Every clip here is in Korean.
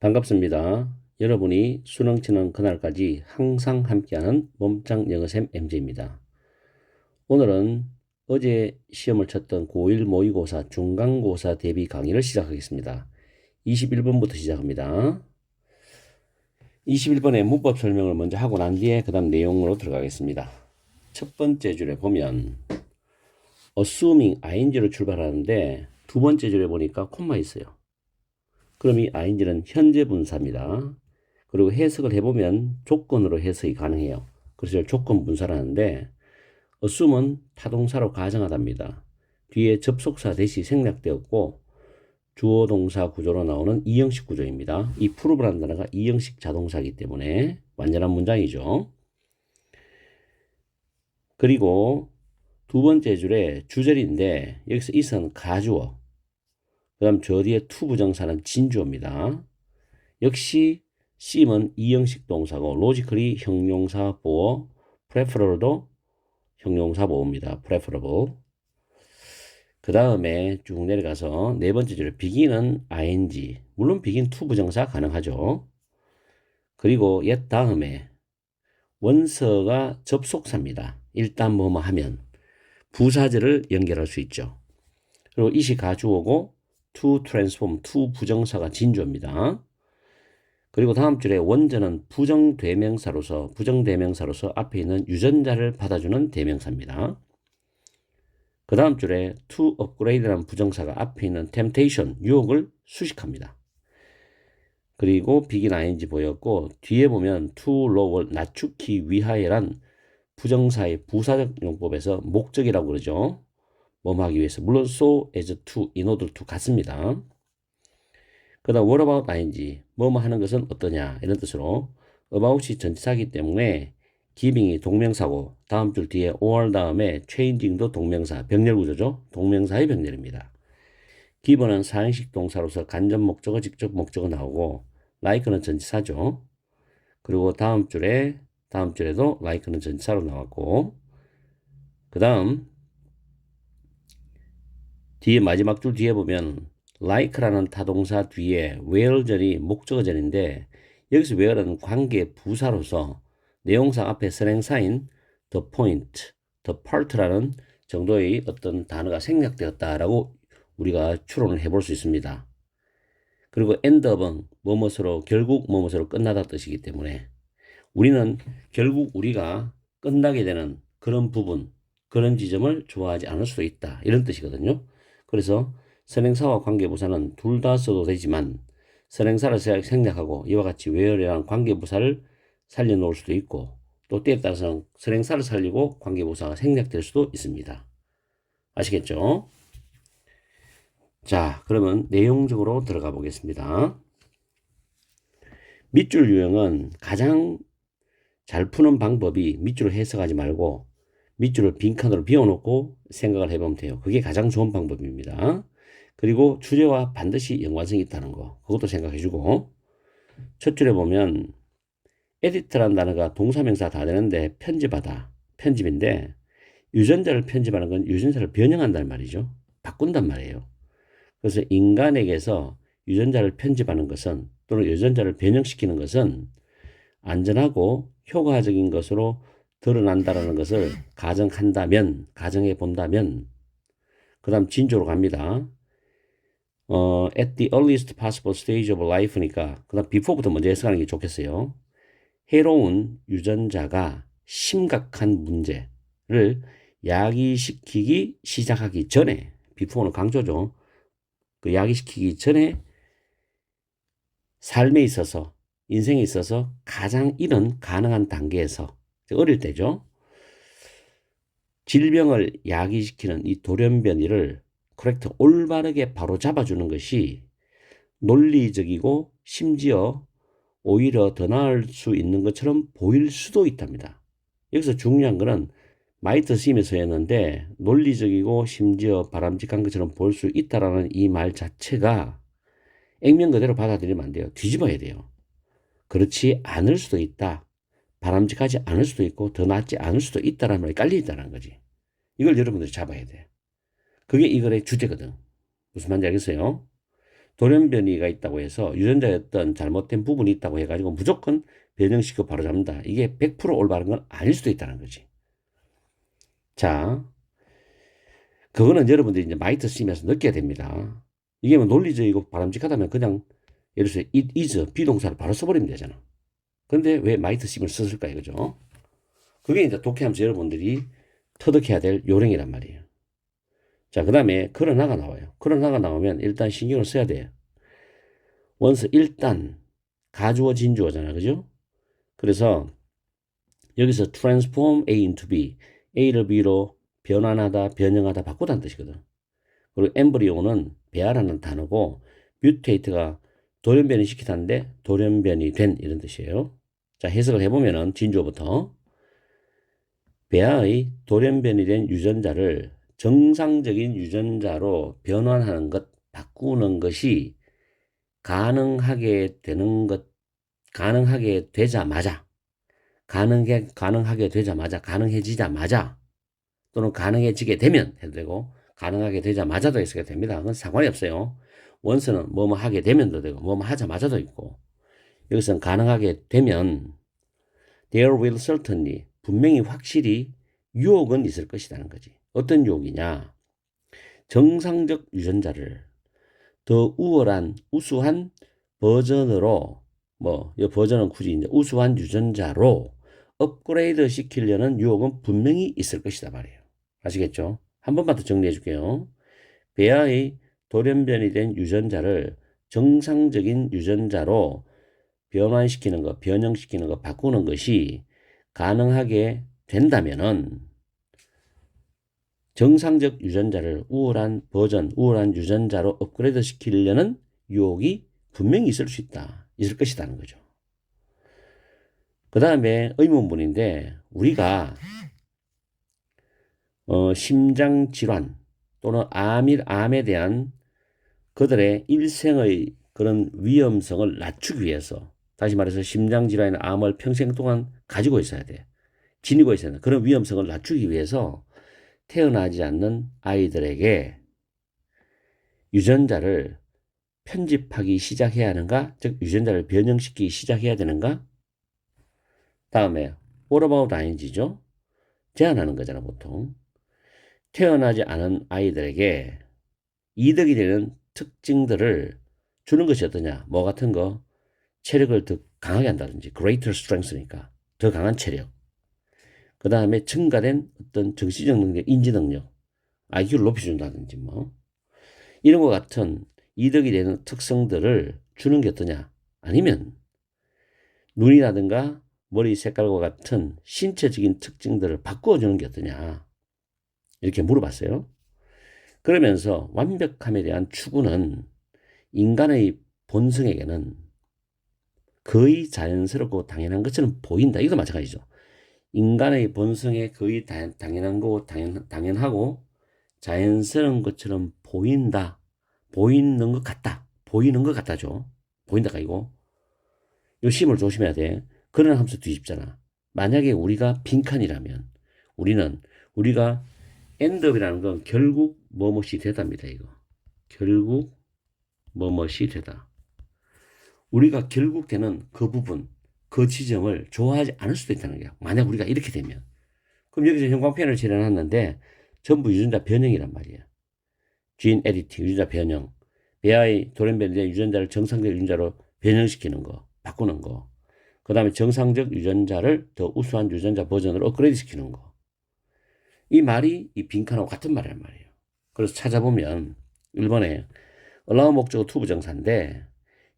반갑습니다. 여러분이 수능 치는 그날까지 항상 함께하는 몸짱 영어쌤 MJ입니다. 오늘은 어제 시험을 쳤던 고1 모의고사 중간고사 대비 강의를 시작하겠습니다. 21번부터 시작합니다. 21번의 문법 설명을 먼저 하고 난 뒤에 그 다음 내용으로 들어가겠습니다. 첫 번째 줄에 보면 assuming ing로 출발하는데 두 번째 줄에 보니까 콤마 있어요. 그럼 이 ing는 현재 분사입니다. 그리고 해석을 해보면 조건으로 해석이 가능해요. 그래서 조건 분사를 하는데 assume은 타동사로 가정하답니다. 뒤에 접속사 대시 생략되었고 주어 동사 구조로 나오는 이형식 구조입니다. 이 prove라는 단어가 이형식 자동사이기 때문에 완전한 문장이죠. 그리고 두 번째 줄에 주절인데 여기서 is은 가주어, 그 다음 저 뒤에 to 부정사는 진주어입니다. 역시 seem은 이형식 동사고 logically 형용사 보어, preferable도 형용사 보어입니다. preferable. 그 다음에 쭉 내려가서 네 번째 줄에 begin은 ing, 물론 begin to 부정사 가능하죠. 그리고 옛 다음에 원서가 접속사입니다. 일단 뭐뭐 하면 부사절을 연결할 수 있죠. 그리고 it이 가주어고 to transform, to 부정사가 진주어입니다. 그리고 다음 줄에 원전은 부정대명사로서 앞에 있는 유전자를 받아주는 대명사입니다. 그 다음 줄에 to upgrade라는 부정사가 앞에 있는 temptation, 유혹을 수식합니다. 그리고 begin ing 보였고 뒤에 보면 to lower, 낮추기 위하여란 부정사의 부사적 용법에서 목적이라고 그러죠. 뭐뭐 하기 위해서. 물론 so, as to, in order to 같습니다. 그 다음 what about ing, 뭐뭐 하는 것은 어떠냐 이런 뜻으로 about이 전치사이기 때문에 giving이 동명사고 다음 줄 뒤에 or 다음에 changing도 동명사, 병렬 구조죠. 동명사의 병렬입니다. give는 사형식 동사로서 간접 목적어, 직접 목적어 나오고 like는 전치사죠. 그리고 다음 줄에도 like는 전치사로 나왔고 그 다음 뒤에 마지막 줄 뒤에 보면 like라는 타동사 뒤에 where절이 목적어절인데 여기서 where는 관계 부사로서 내용상 앞에 선행사인 the point, the part라는 정도의 어떤 단어가 생략되었다라고 우리가 추론을 해볼 수 있습니다. 그리고 end up은 뭐뭐으로 결국 뭐뭐으로 끝나다 뜻이기 때문에 우리는 결국 우리가 끝나게 되는 그런 부분, 그런 지점을 좋아하지 않을 수도 있다 이런 뜻이거든요. 그래서 선행사와 관계부사는 둘 다 써도 되지만 선행사를 생략하고 이와 같이 where이라는 관계부사를 살려놓을 수도 있고 또 때에 따라서는 선행사를 살리고 관계부사가 생략될 수도 있습니다. 아시겠죠? 자, 그러면 내용적으로 들어가 보겠습니다. 밑줄 유형은 가장 잘 푸는 방법이 밑줄을 해석하지 말고 밑줄을 빈칸으로 비워놓고 생각을 해보면 돼요. 그게 가장 좋은 방법입니다. 그리고 주제와 반드시 연관성이 있다는 거 그것도 생각해주고 첫 줄에 보면 edit라는 단어가 동사명사 다 되는데 편집하다, 편집인데 유전자를 편집하는 건 유전자를 변형한다는 말이죠. 바꾼단 말이에요. 그래서 인간에게서 유전자를 편집하는 것은 또는 유전자를 변형시키는 것은 안전하고 효과적인 것으로 드러난다는 것을 가정해 본다면 그 다음 진조로 갑니다. at the earliest possible stage of life니까 그 다음 before부터 먼저 해석하는 게 좋겠어요. 해로운 유전자가 심각한 문제를 야기시키기 시작하기 전에 before는 강조죠. 그 야기시키기 전에 삶에 있어서 인생에 있어서 가장 이른 가능한 단계에서 어릴 때죠. 질병을 야기시키는 이 돌연변이를 correct 올바르게 바로 잡아주는 것이 논리적이고 심지어 오히려 더 나을 수 있는 것처럼 보일 수도 있답니다. 여기서 중요한 것은 might seem에서였는데 논리적이고 심지어 바람직한 것처럼 보일 수 있다라는 이 말 자체가 액면 그대로 받아들이면 안 돼요. 뒤집어야 돼요. 그렇지 않을 수도 있다. 바람직하지 않을 수도 있고 더 낫지 않을 수도 있다라는 말이 깔려있다는 거지. 이걸 여러분들이 잡아야 돼. 그게 이 글의 주제거든. 무슨 말인지 알겠어요? 돌연변이가 있다고 해서 유전자의 어떤 잘못된 부분이 있다고 해가지고 무조건 변형시켜 바로잡는다. 이게 100% 올바른 건 아닐 수도 있다는 거지. 자, 그거는 여러분들이 이제 마이트 쓰면서 느껴야 됩니다. 이게 뭐 논리적이고 바람직하다면 그냥 예를 들어서 it is 비동사를 바로 써버리면 되잖아. 근데 왜 마이트 심을 썼을까 이거죠. 그게 이제 독해하면서 여러분들이 터득해야 될 요령이란 말이에요. 자, 그 다음에 그러나가 나와요. 그러나가 나오면 일단 신경을 써야 돼요. 원서 일단 가주어 진주어잖아. 그죠? 그래서 여기서 transform A into B, A를 B로 변환하다, 변형하다, 바꾸다는 뜻이거든. 그리고 엠브리오는 배아라는 단어고 뮤테이트가 돌연변이 시키다는데 돌연변이 된 이런 뜻이에요. 자, 해석을 해보면은 진주어부터 배아의 돌연변이 된 유전자를 정상적인 유전자로 변환하는 것, 바꾸는 것이 가능하게 되는 것, 가능하게 되자마자, 가능해지자마자, 또는 가능해지게 되면 해도 되고, 가능하게 되자마자도 있어야 됩니다. 그건 상관이 없어요. 원서는 뭐뭐 하게 되면도 되고, 뭐뭐 하자마자도 있고, 여기서는 가능하게 되면, there will certainly, 분명히 확실히 유혹은 있을 것이라는 거지. 어떤 유혹이냐? 정상적 유전자를 더 우월한, 우수한 버전으로, 이 버전은 굳이 이제 우수한 유전자로 업그레이드 시키려는 유혹은 분명히 있을 것이다 말이에요. 아시겠죠? 한 번만 더 정리해 줄게요. 배아의 돌연변이 된 유전자를 정상적인 유전자로 변환시키는 것, 변형시키는 것, 바꾸는 것이 가능하게 된다면은 정상적 유전자를 우월한 버전, 우월한 유전자로 업그레이드 시키려는 유혹이 분명히 있을 수 있다. 있을 것이라는 거죠. 그 다음에 의문문인데 우리가 심장질환 또는 암에 대한 그들의 일생의 그런 위험성을 낮추기 위해서 다시 말해서 심장질환이나 암을 평생 동안 가지고 있어야 돼. 지니고 있어야 돼. 그런 위험성을 낮추기 위해서 태어나지 않는 아이들에게 유전자를 편집하기 시작해야 하는가? 즉 유전자를 변형시키기 시작해야 되는가? 다음에 what about ing죠? 제한하는 거잖아 보통. 태어나지 않은 아이들에게 이득이 되는 특징들을 주는 것이 어떠냐? 뭐 같은 거? 체력을 더 강하게 한다든지 greater strength니까 더 강한 체력. 그 다음에 증가된 어떤 정신적 능력, 인지 능력, IQ를 높여준다든지 뭐 이런 것 같은 이득이 되는 특성들을 주는 게 어떠냐? 아니면 눈이라든가 머리 색깔과 같은 신체적인 특징들을 바꿔주는 게 어떠냐? 이렇게 물어봤어요. 그러면서 완벽함에 대한 추구는 인간의 본성에게는 거의 자연스럽고 당연한 것처럼 보인다. 이것도 마찬가지죠. 인간의 본성에 거의 당연한 거고 당연하고 자연스러운 것처럼 보인다. 보이는 것 같다. 보이는 것 같다죠. 보인다가 아니고. 요 심을 조심해야 돼. 그러나 함수 뒤집잖아. 만약에 우리가 빈칸이라면 우리가 endup이라는 건 결국 뭐뭇이 되답니다. 이거. 결국 뭐뭇이 되다. 우리가 결국 되는 그 부분, 그 지점을 좋아하지 않을 수도 있다는 거야. 만약 우리가 이렇게 되면. 그럼 여기서 형광펜을 칠해놨는데 전부 유전자 변형이란 말이야. 진 에디팅, 유전자 변형. 배아의 돌연변이된 유전자를 정상적 유전자로 변형시키는 거, 바꾸는 거. 그 다음에 정상적 유전자를 더 우수한 유전자 버전으로 업그레이드 시키는 거. 이 말이 이 빈칸하고 같은 말이란 말이에요. 그래서 찾아보면 1번에 allow 목적어 to 부정사인데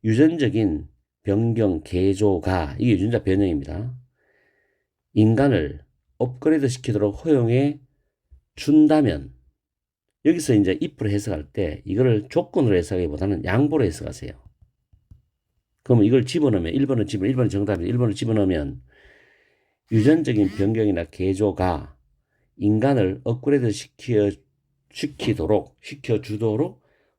유전적인 변경, 개조가 이게 유전자 변형입니다. 인간을 업그레이드 시키도록 허용해 준다면 여기서 이제 if를 해석할 때 이거를 조건으로 해석하기보다는 양보로 해석하세요. 그러면 이걸 집어넣으면 1번은 정답이고 1번을 집어넣으면 유전적인 변경이나 개조가 인간을 업그레이드 시켜주도록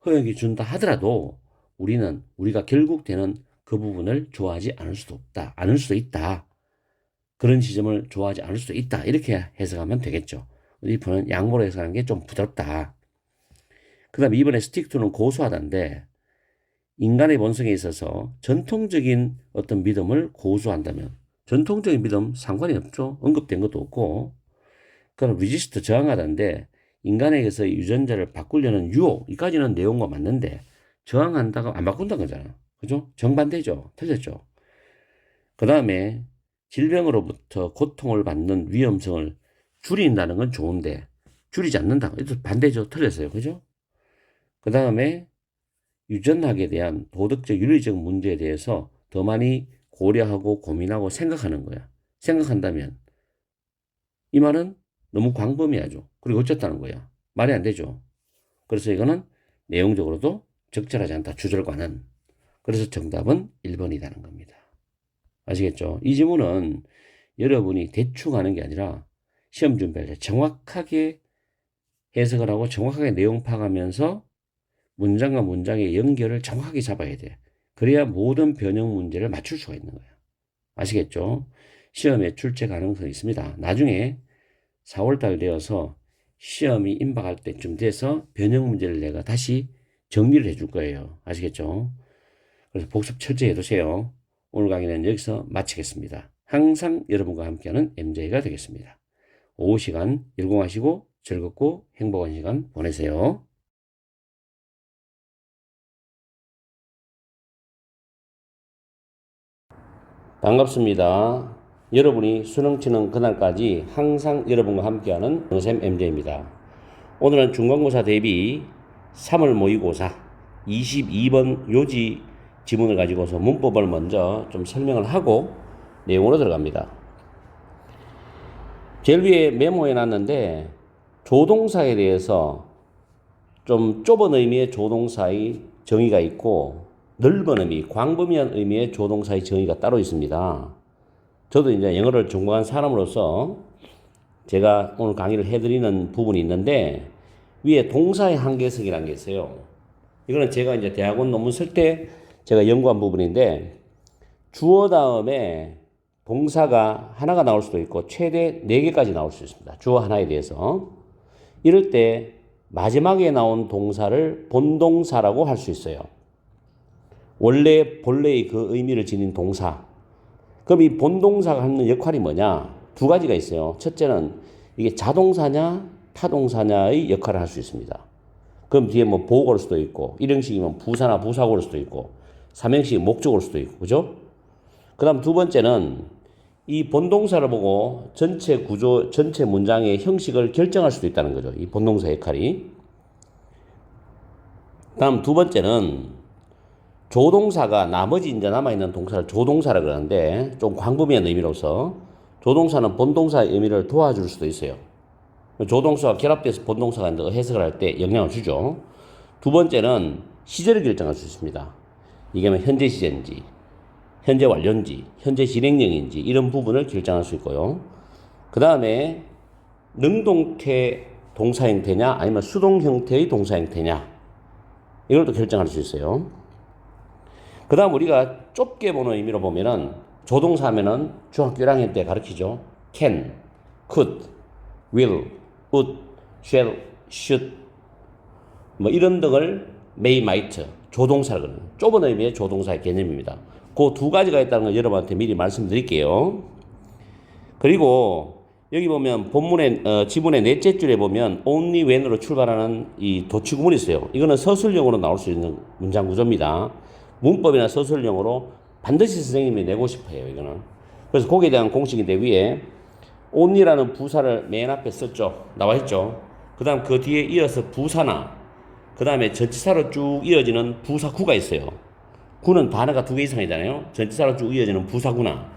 허용해 준다 하더라도 우리가 결국 되는 그 부분을 좋아하지 않을 수도 있다. 그런 지점을 좋아하지 않을 수도 있다. 이렇게 해석하면 되겠죠. if는 양보로 해석하는 게 좀 부드럽다. 그 다음에 이번에 stick to는 고수하다인데 인간의 본성에 있어서 전통적인 어떤 믿음을 고수한다면 전통적인 믿음 상관이 없죠. 언급된 것도 없고 그럼 resist 저항하다인데 인간에게서 유전자를 바꾸려는 유혹 이까지는 내용과 맞는데 저항한다가 안 바꾼다는 거잖아. 그죠? 정반대죠. 틀렸죠. 그 다음에 질병으로부터 고통을 받는 위험성을 줄인다는 건 좋은데 줄이지 않는다. 이것도 반대죠. 틀렸어요. 그죠? 그 다음에 유전학에 대한 도덕적 윤리적 문제에 대해서 더 많이 고려하고 고민하고 생각하는 거야. 생각한다면 이 말은 너무 광범위하죠. 그리고 어쨌다는 거야. 말이 안 되죠. 그래서 이거는 내용적으로도 적절하지 않다. 주절과는. 그래서 정답은 1번이라는 겁니다. 아시겠죠? 이 지문은 여러분이 대충 하는 게 아니라 시험 준비할 때 정확하게 해석을 하고 정확하게 내용 파악하면서 문장과 문장의 연결을 정확하게 잡아야 돼. 그래야 모든 변형 문제를 맞출 수가 있는 거야. 아시겠죠? 시험에 출제 가능성이 있습니다. 나중에 4월달 되어서 시험이 임박할 때쯤 돼서 변형 문제를 내가 다시 정리를 해줄 거예요. 아시겠죠? 그래서 복습 철저히 해두세요. 오늘 강의는 여기서 마치겠습니다. 항상 여러분과 함께하는 MJ가 되겠습니다. 오후 시간 열공하시고 즐겁고 행복한 시간 보내세요. 반갑습니다. 여러분이 수능 치는 그날까지 항상 여러분과 함께하는 영쌤 MJ입니다. 오늘은 중간고사 대비 3월 모의고사 22번 요지 지문을 가지고서 문법을 먼저 좀 설명을 하고 내용으로 들어갑니다. 제일 위에 메모해 놨는데 조동사에 대해서 좀 좁은 의미의 조동사의 정의가 있고 넓은 의미, 광범위한 의미의 조동사의 정의가 따로 있습니다. 저도 이제 영어를 전공한 사람으로서 제가 오늘 강의를 해드리는 부분이 있는데 위에 동사의 한계성이라는 게 있어요. 이거는 제가 이제 대학원 논문 쓸 때 제가 연구한 부분인데 주어 다음에 동사가 하나가 나올 수도 있고 최대 4개까지 나올 수 있습니다. 주어 하나에 대해서. 이럴 때 마지막에 나온 동사를 본동사라고 할 수 있어요. 원래 본래의 그 의미를 지닌 동사. 그럼 이 본동사가 하는 역할이 뭐냐? 두 가지가 있어요. 첫째는 이게 자동사냐 타동사냐의 역할을 할 수 있습니다. 그럼 뒤에 뭐 보고일 수도 있고 일형식이면 부사나 부사고일 수도 있고 삼형식 목적어일 수도 있고 그죠? 그 다음 두 번째는 이 본동사를 보고 전체 구조, 전체 문장의 형식을 결정할 수도 있다는 거죠. 이 본동사 역할이. 다음 두 번째는 조동사가 나머지 이제 남아있는 동사를 조동사라 그러는데 좀 광범위한 의미로서 조동사는 본동사의 의미를 도와줄 수도 있어요. 조동사와 결합돼서 본동사가 해석을 할 때 영향을 주죠. 두 번째는 시제를 결정할 수 있습니다. 이게 뭐 현재 시제인지 현재 완료인지 현재 진행형인지 이런 부분을 결정할 수 있고요. 그 다음에 능동태 동사 형태냐 아니면 수동 형태의 동사 형태냐 이걸 또 결정할 수 있어요. 그 다음 우리가 좁게 보는 의미로 보면은 조동사 하면은 중학교 1학년 때 가르치죠. can, could, will, would, shall, should 뭐 이런 등을 may, might 조동사를 그러는 좁은 의미의 조동사의 개념입니다. 그 두 가지가 있다는 걸 여러분한테 미리 말씀드릴게요. 그리고 여기 보면 본문의 지문의 넷째 줄에 보면 only when으로 출발하는 이 도치구문이 있어요. 이거는 서술형으로 나올 수 있는 문장 구조입니다. 문법이나 서술형으로 반드시 선생님이 내고 싶어요. 이거는. 그래서 거기에 대한 공식인데 위에 only라는 부사를 맨 앞에 썼죠. 나와 있죠. 그 다음 그 뒤에 이어서 부사나 그 다음에 전치사로 쭉 이어지는 부사구가 있어요. 구는 단어가 2개 이상이잖아요. 전치사로 쭉 이어지는 부사구나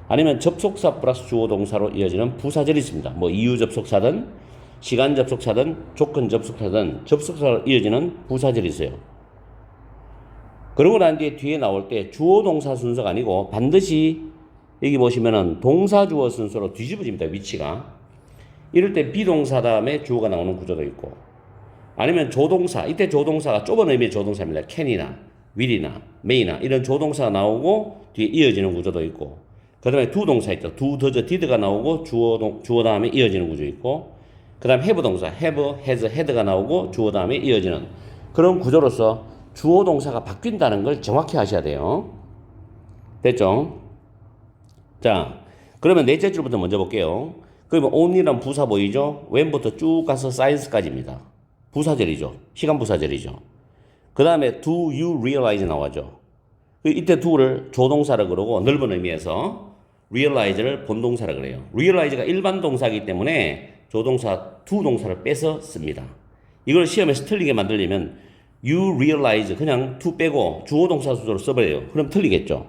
아니면 접속사 플러스 주어 동사로 이어지는 부사절이 있습니다. 뭐 이유 접속사든 시간 접속사든 조건 접속사든 접속사로 이어지는 부사절이 있어요. 그러고 난 뒤에 나올 때 주어 동사 순서가 아니고 반드시 여기 보시면은 동사 주어 순서로 뒤집어집니다. 위치가. 이럴 때 비동사 다음에 주어가 나오는 구조도 있고 아니면 조동사 이때 조동사가 좁은 의미의 조동사입니다. can이나 will이나 may나 이런 조동사가 나오고 뒤에 이어지는 구조도 있고 그 다음에 두 동사 있죠. do, does, did가 나오고 주어 다음에 이어지는 구조 있고 그 다음에 have 동사 have, has, had가 나오고 주어 다음에 이어지는 그런 구조로서 주어 동사가 바뀐다는 걸 정확히 하셔야 돼요. 됐죠? 자, 그러면 넷째 줄부터 먼저 볼게요. 그러면 only란 부사 보이죠? when부터 쭉 가서 science까지입니다. 부사절이죠. 시간 부사절이죠. 그 다음에 do you realize 나와죠. 이때 do를 조동사라 그러고 넓은 의미에서 realize를 본동사라 그래요. realize가 일반 동사이기 때문에 조동사 do 동사를 빼서 씁니다. 이걸 시험에서 틀리게 만들려면 you realize 그냥 to 빼고 주어 동사 순서로 써버려요. 그럼 틀리겠죠.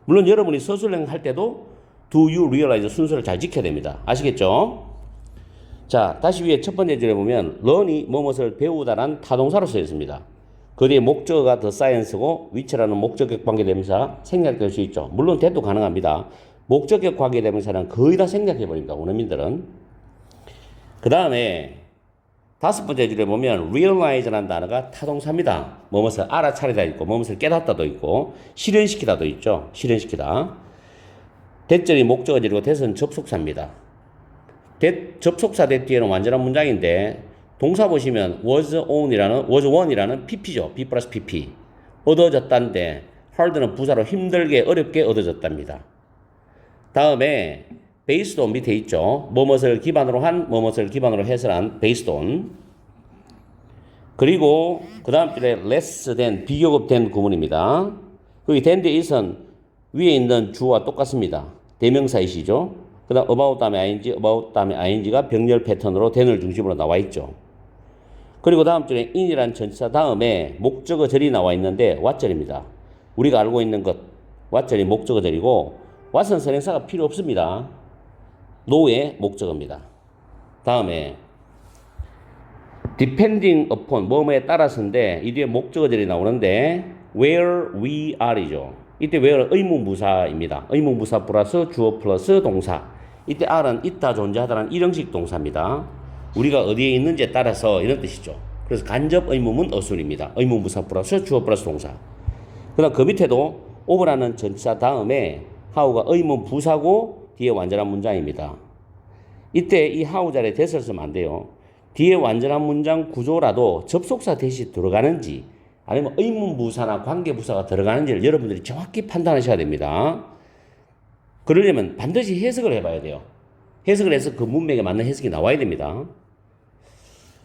물론 여러분이 서술형 할 때도 do you realize 순서를 잘 지켜야 됩니다. 아시겠죠? 자, 다시 위에 첫 번째 줄에 보면 learn이 무엇을 배우다란 타동사로 쓰여 있습니다. 그 뒤에 목적어가 the science고 which라는 목적격 관계대명사 생략될 수 있죠. 물론 that도 가능합니다. 목적격 관계대명사는 거의 다 생략해버립니다. 원어민들은. 그 다음에 다섯 번째 줄에 보면 realize라는 단어가 타동사입니다. 무엇을 알아차리다 있고 무엇을 깨닫다도 있고 실현시키다도 있죠. 실현시키다. that절이 목적어절이고 that은 접속사입니다. that 접속사 that 뒤에는 완전한 문장인데 동사 보시면 was one이라는 pp죠. b 플러스 pp. 얻어졌다인데 hard는 부사로 힘들게 어렵게 얻어졌답니다. 다음에 based on 밑에 있죠. 뭐뭇을 기반으로 한, 뭐뭇을 기반으로 해설한 based on. 그리고 그 다음 줄에 less than 비교급된 구문입니다. 여기 than데 is은 위에 있는 주어와 똑같습니다. 대명사이시죠. 그 다음 about 다음에 ing가 병렬 패턴으로 than을 중심으로 나와 있죠. 그리고 다음 줄에 in이란 전치사 다음에 목적어절이 나와 있는데 what절입니다. 우리가 알고 있는 것 what절이 목적어절이고 what은 선행사가 필요 없습니다. no의 목적어입니다. 다음에 depending upon 뭐뭐에 따라서인데 이 뒤에 목적어절이 나오는데 where we are이죠. 이때 where는 의문부사입니다. 의문부사 플러스 주어 플러스 동사. 이때 are는 있다 존재하다라는 일형식 동사입니다. 우리가 어디에 있는지에 따라서 이런 뜻이죠. 그래서 간접 의문문 어순입니다. 의문부사 플러스 주어 플러스 동사. 그 다음 그 밑에도 over라는 전치사 다음에 how가 의문부사고 뒤에 완전한 문장입니다. 이때 이 how 자리에 that을 쓰면 안 돼요. 뒤에 완전한 문장 구조라도 접속사 that이 들어가는지 아니면 의문부사나 관계부사가 들어가는지를 여러분들이 정확히 판단하셔야 됩니다. 그러려면 반드시 해석을 해봐야 돼요. 해석을 해서 그 문맥에 맞는 해석이 나와야 됩니다.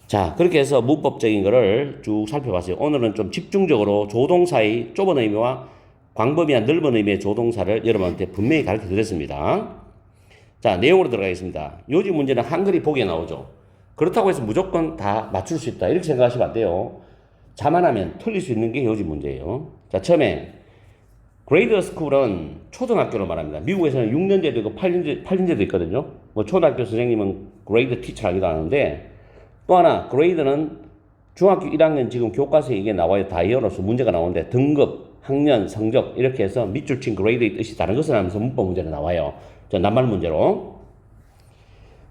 자, 그렇게 해서 문법적인 거를 쭉 살펴봤어요. 오늘은 좀 집중적으로 조동사의 좁은 의미와 광범위한 넓은 의미의 조동사를 여러분한테 분명히 가르쳐 드렸습니다. 자, 내용으로 들어가겠습니다. 요즘 문제는 한글이 보기에 나오죠. 그렇다고 해서 무조건 다 맞출 수 있다. 이렇게 생각하시면 안 돼요. 자만하면 틀릴 수 있는 게 요즘 문제예요. 자, 처음에 그레이드 스쿨은 초등학교로 말합니다. 미국에서는 6년제도 있고 8년제도 있거든요. 뭐 초등학교 선생님은 그레이드 티처라기도 하는데 또 하나 그레이드는 중학교 1학년 지금 교과서에 이게 나와요. 다이어로서 문제가 나오는데 등급, 학년, 성적 이렇게 해서 밑줄 친 그레이드의 뜻이 다른 것을 하면서 문법 문제가 나와요. 자, 낱말 문제로.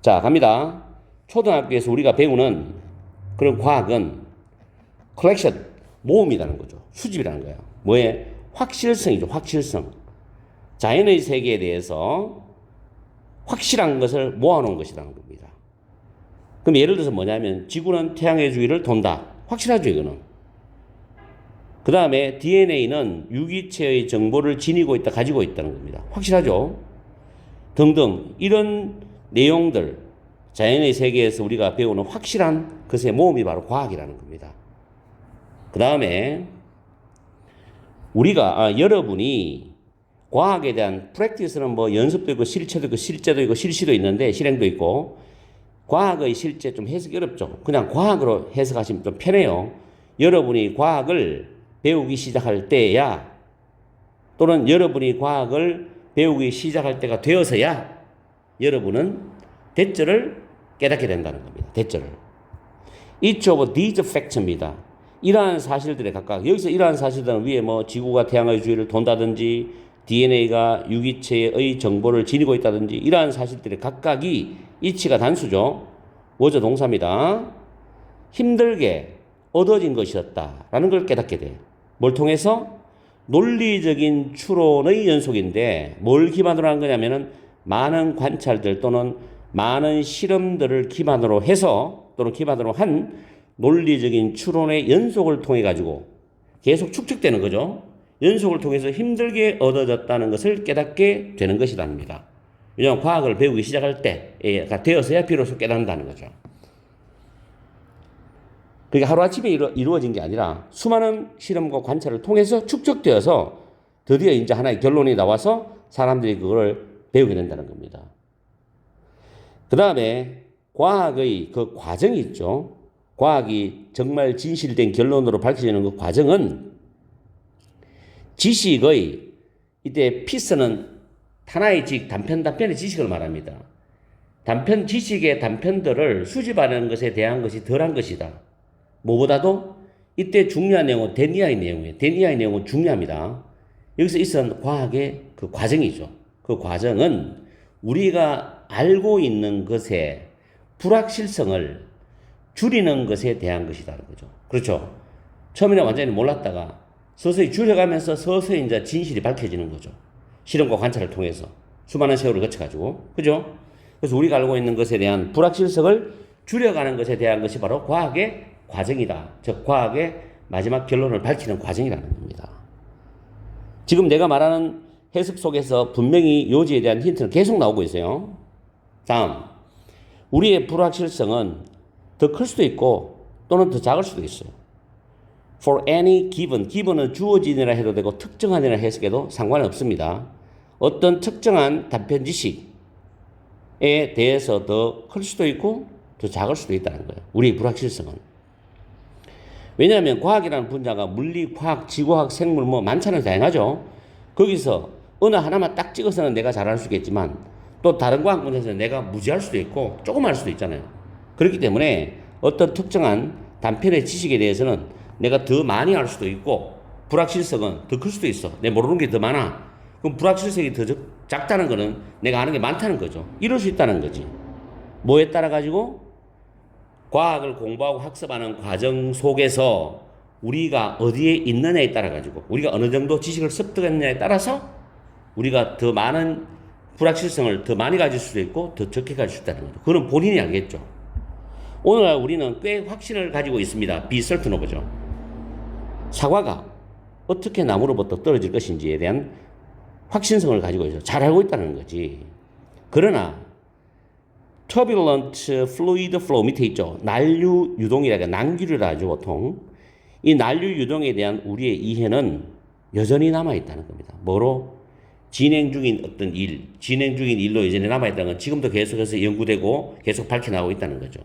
자, 갑니다. 초등학교에서 우리가 배우는 그런 과학은 컬렉션, 모음이라는 거죠. 수집이라는 거예요. 뭐에? 확실성이죠. 확실성. 자연의 세계에 대해서 확실한 것을 모아놓은 것이라는 겁니다. 그럼 예를 들어서 뭐냐면 지구는 태양의 주위를 돈다. 확실하죠, 이거는. 그 다음에 DNA는 유기체의 정보를 지니고 있다, 가지고 있다는 겁니다. 확실하죠? 등등 이런 내용들 자연의 세계에서 우리가 배우는 확실한 것의 모음이 바로 과학이라는 겁니다. 그 다음에 우리가 여러분이 과학에 대한 프랙티스는 뭐 연습도 있고 실체도 있고 실제도 있고 실시도 있는데 실행도 있고 과학의 실제 좀 해석이 어렵죠. 그냥 과학으로 해석하시면 좀 편해요. 여러분이 과학을 배우기 시작할 때야 또는 여러분이 과학을 배우기 시작할 때가 되어서야 여러분은 that절을 깨닫게 된다는 겁니다. that절을. Each of these facts입니다. 이러한 사실들에 각각 여기서 이러한 사실들은 위에 뭐 지구가 태양의 주위를 돈다든지 DNA가 유기체의 정보를 지니고 있다든지 이러한 사실들의 각각이 each가 단수죠. was 동사입니다. 힘들게 얻어진 것이었다라는 걸 깨닫게 돼요. 뭘 통해서? 논리적인 추론의 연속인데 뭘 기반으로 한 거냐면은 많은 관찰들 또는 많은 실험들을 기반으로 해서 또는 기반으로 한 논리적인 추론의 연속을 통해 가지고 계속 축적되는 거죠. 연속을 통해서 힘들게 얻어졌다는 것을 깨닫게 되는 것이랍니다. 왜냐하면 과학을 배우기 시작할 때가 되어서야 비로소 깨닫는다는 거죠. 그게 하루아침에 이루어진 게 아니라 수많은 실험과 관찰을 통해서 축적되어서 드디어 이제 하나의 결론이 나와서 사람들이 그걸 배우게 된다는 겁니다. 그 다음에 과학의 그 과정이 있죠. 과학이 정말 진실된 결론으로 밝혀지는 그 과정은 지식의, 이때 피스는 하나의 단편의 지식을 말합니다. 지식의 단편들을 수집하는 것에 대한 것이 덜한 것이다. 무엇보다도 이때 중요한 내용은 데니아의 내용이에요. 데니아의 내용은 중요합니다. 여기서 있었던 과학의 그 과정이죠. 그 과정은 우리가 알고 있는 것의 불확실성을 줄이는 것에 대한 것이라는 거죠. 그렇죠. 처음에는 완전히 몰랐다가 서서히 줄여가면서 서서히 이제 진실이 밝혀지는 거죠. 실험과 관찰을 통해서 수많은 세월을 거쳐가지고. 그죠? 그래서 우리가 알고 있는 것에 대한 불확실성을 줄여가는 것에 대한 것이 바로 과학의 과정이다. 즉, 과학의 마지막 결론을 밝히는 과정이라는 겁니다. 지금 내가 말하는 해석 속에서 분명히 요지에 대한 힌트는 계속 나오고 있어요. 다음, 우리의 불확실성은 더 클 수도 있고 또는 더 작을 수도 있어요. For any given은 주어진이라 해도 되고 특정한이라 해석해도 상관은 없습니다. 어떤 특정한 단편 지식에 대해서 더 클 수도 있고 더 작을 수도 있다는 거예요. 우리의 불확실성은. 왜냐하면 과학이라는 분야가 물리, 화학, 지구화학, 생물 많잖아요. 다양하죠. 거기서 어느 하나만 딱 찍어서는 내가 잘할 수 있겠지만 또 다른 과학 분야에서 내가 무지할 수도 있고 조금 할 수도 있잖아요. 그렇기 때문에 어떤 특정한 단편의 지식에 대해서는 내가 더 많이 알 수도 있고 불확실성은 더 클 수도 있어. 내가 모르는 게 더 많아. 그럼 불확실성이 더 작다는 거는 내가 아는 게 많다는 거죠. 이럴 수 있다는 거지. 뭐에 따라 가지고 과학을 공부하고 학습하는 과정 속에서 우리가 어디에 있느냐에 따라 가지고 우리가 어느 정도 지식을 습득했느냐에 따라서 우리가 더 많은 불확실성을 더 많이 가질 수도 있고 더 적게 가질 수 있다는 거죠. 그건 본인이 알겠죠. 오늘날 우리는 꽤 확신을 가지고 있습니다. be certain of죠. 사과가 어떻게 나무로부터 떨어질 것인지에 대한 확신성을 가지고 있어요. 잘 알고 있다는 거지. 그러나 turbulent fluid flow 밑에 있죠. 난류 유동이라고 난기류라 하죠, 보통. 이 난류 유동에 대한 우리의 이해는 여전히 남아있다는 겁니다. 뭐로? 진행 중인 일로 여전히 남아있다는 건 지금도 계속해서 연구되고 계속 밝혀나가고 있다는 거죠.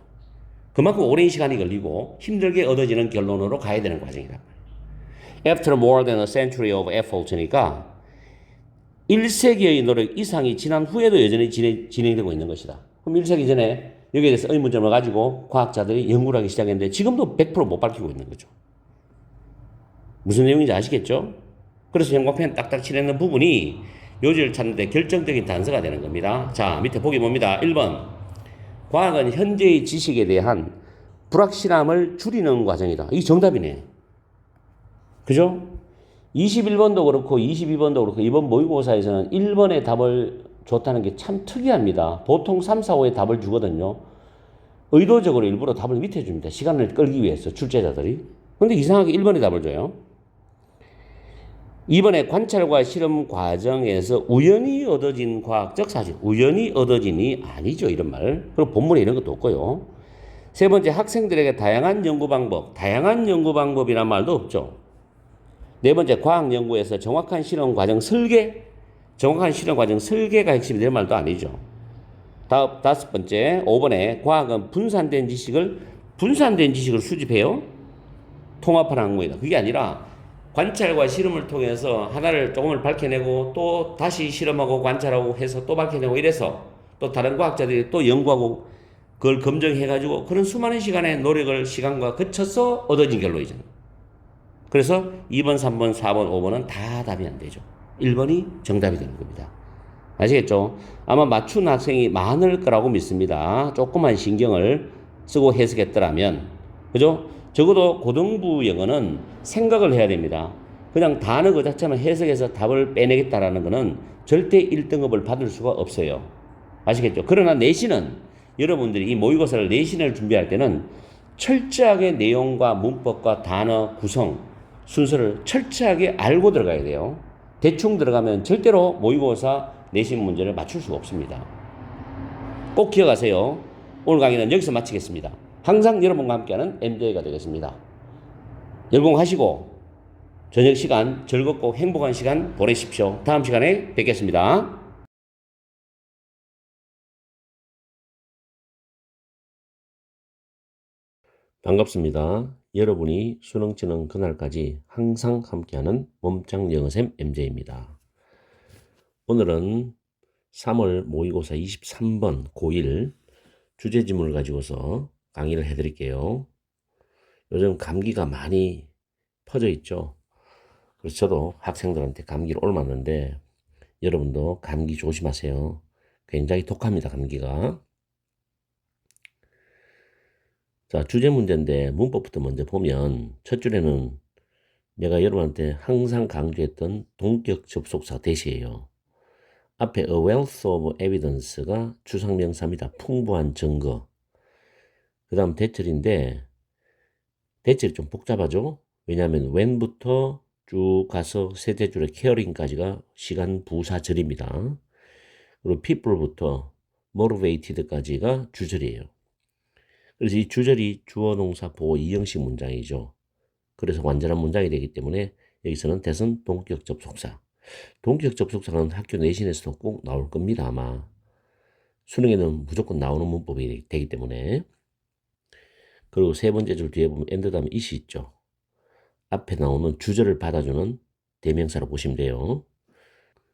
그만큼 오랜 시간이 걸리고 힘들게 얻어지는 결론으로 가야 되는 과정이란 말이에요. After more than a century of effort니까 1세기의 노력 이상이 지난 후에도 여전히 진행되고 있는 것이다. 그럼 1세기 전에 여기에 대해서 의문점을 가지고 과학자들이 연구를 하기 시작했는데 지금도 100% 못 밝히고 있는 거죠. 무슨 내용인지 아시겠죠? 그래서 형광펜 딱딱 칠해놓은 부분이 요지를 찾는데 결정적인 단서가 되는 겁니다. 자, 밑에 보기 봅니다. 1번. 과학은 현재의 지식에 대한 불확실함을 줄이는 과정이다. 이게 정답이네. 그죠? 21번도 그렇고 22번도 그렇고 이번 모의고사에서는 1번의 답을 줬다는 게 참 특이합니다. 보통 3, 4, 5의 답을 주거든요. 의도적으로 일부러 답을 밑에 줍니다. 시간을 끌기 위해서 출제자들이. 근데 이상하게 1번의 답을 줘요. 2번에 관찰과 실험 과정에서 우연히 얻어진 과학적 사실. 우연히 얻어진이 아니죠. 이런 말. 그리고 본문에 이런 것도 없고요. 세 번째, 학생들에게 다양한 연구 방법이란 말도 없죠. 네 번째, 과학 연구에서 정확한 실험 과정 설계가 핵심이 될 말도 아니죠. 다섯 번째, 5번에 과학은 분산된 지식을 수집해요. 통합하는 학문이다. 그게 아니라 관찰과 실험을 통해서 하나를 조금을 밝혀내고 또 다시 실험하고 관찰하고 해서 또 밝혀내고 이래서 또 다른 과학자들이 또 연구하고 그걸 검증해가지고 그런 수많은 시간과 거쳐서 얻어진 결론이잖아요. 그래서 2번, 3번, 4번, 5번은 다 답이 안 되죠. 1번이 정답이 되는 겁니다. 아시겠죠? 아마 맞춘 학생이 많을 거라고 믿습니다. 조그만 신경을 쓰고 해석했더라면. 그죠? 적어도 고등부 영어는 생각을 해야 됩니다. 그냥 단어 그 자체만 해석해서 답을 빼내겠다라는 것은 절대 1등급을 받을 수가 없어요. 아시겠죠? 그러나 내신은 여러분들이 이 모의고사를 내신을 준비할 때는 철저하게 내용과 문법과 단어 구성 순서를 철저하게 알고 들어가야 돼요. 대충 들어가면 절대로 모의고사 내신 문제를 맞출 수가 없습니다. 꼭 기억하세요. 오늘 강의는 여기서 마치겠습니다. 항상 여러분과 함께하는 MJ가 되겠습니다. 열공하시고 저녁 시간 즐겁고 행복한 시간 보내십시오. 다음 시간에 뵙겠습니다. 반갑습니다. 여러분이 수능 치는 그날까지 항상 함께하는 몸짱 영어쌤 MJ입니다. 오늘은 3월 모의고사 23번 고1 주제지문을 가지고서 강의를 해드릴게요. 요즘 감기가 많이 퍼져 있죠. 그래서 저도 학생들한테 감기를 옮았는데 여러분도 감기 조심하세요. 굉장히 독합니다, 감기가. 자, 주제 문제인데 문법부터 먼저 보면 첫 줄에는 내가 여러분한테 항상 강조했던 동격 접속사 대시예요. 앞에 a wealth of evidence가 추상명사입니다. 풍부한 증거. 그 다음 대절인데 대절이 좀 복잡하죠. 왜냐하면 when부터 쭉 가서 세 줄의 caring까지가 시간 부사절입니다. 그리고 people부터 motivated까지가 주절이에요. 그래서 이 주절이 주어 동사 보호 이형식 문장이죠. 그래서 완전한 문장이 되기 때문에 여기서는 대선 동격 접속사. 동격 접속사는 학교 내신에서도 꼭 나올 겁니다, 아마. 수능에는 무조건 나오는 문법이 되기 때문에. 그리고 세 번째 줄 뒤에 보면 and 다음에 it이 있죠. 앞에 나오는 주절을 받아주는 대명사로 보시면 돼요.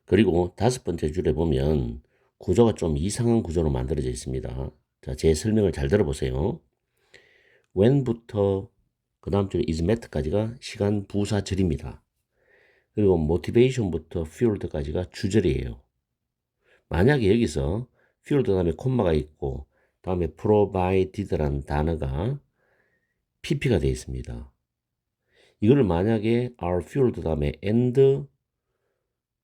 그리고 다섯 번째 줄에 보면 구조가 좀 이상한 구조로 만들어져 있습니다. 자, 제 설명을 잘 들어보세요. when부터 그 다음 줄에 is met까지가 시간 부사절입니다. 그리고 motivation부터 fueled까지가 주절이에요. 만약에 여기서 fueled 다음에 콤마가 있고 다음에 provided라는 단어가 pp가 되어 있습니다. 이거를 만약에 are fueled 다음에 and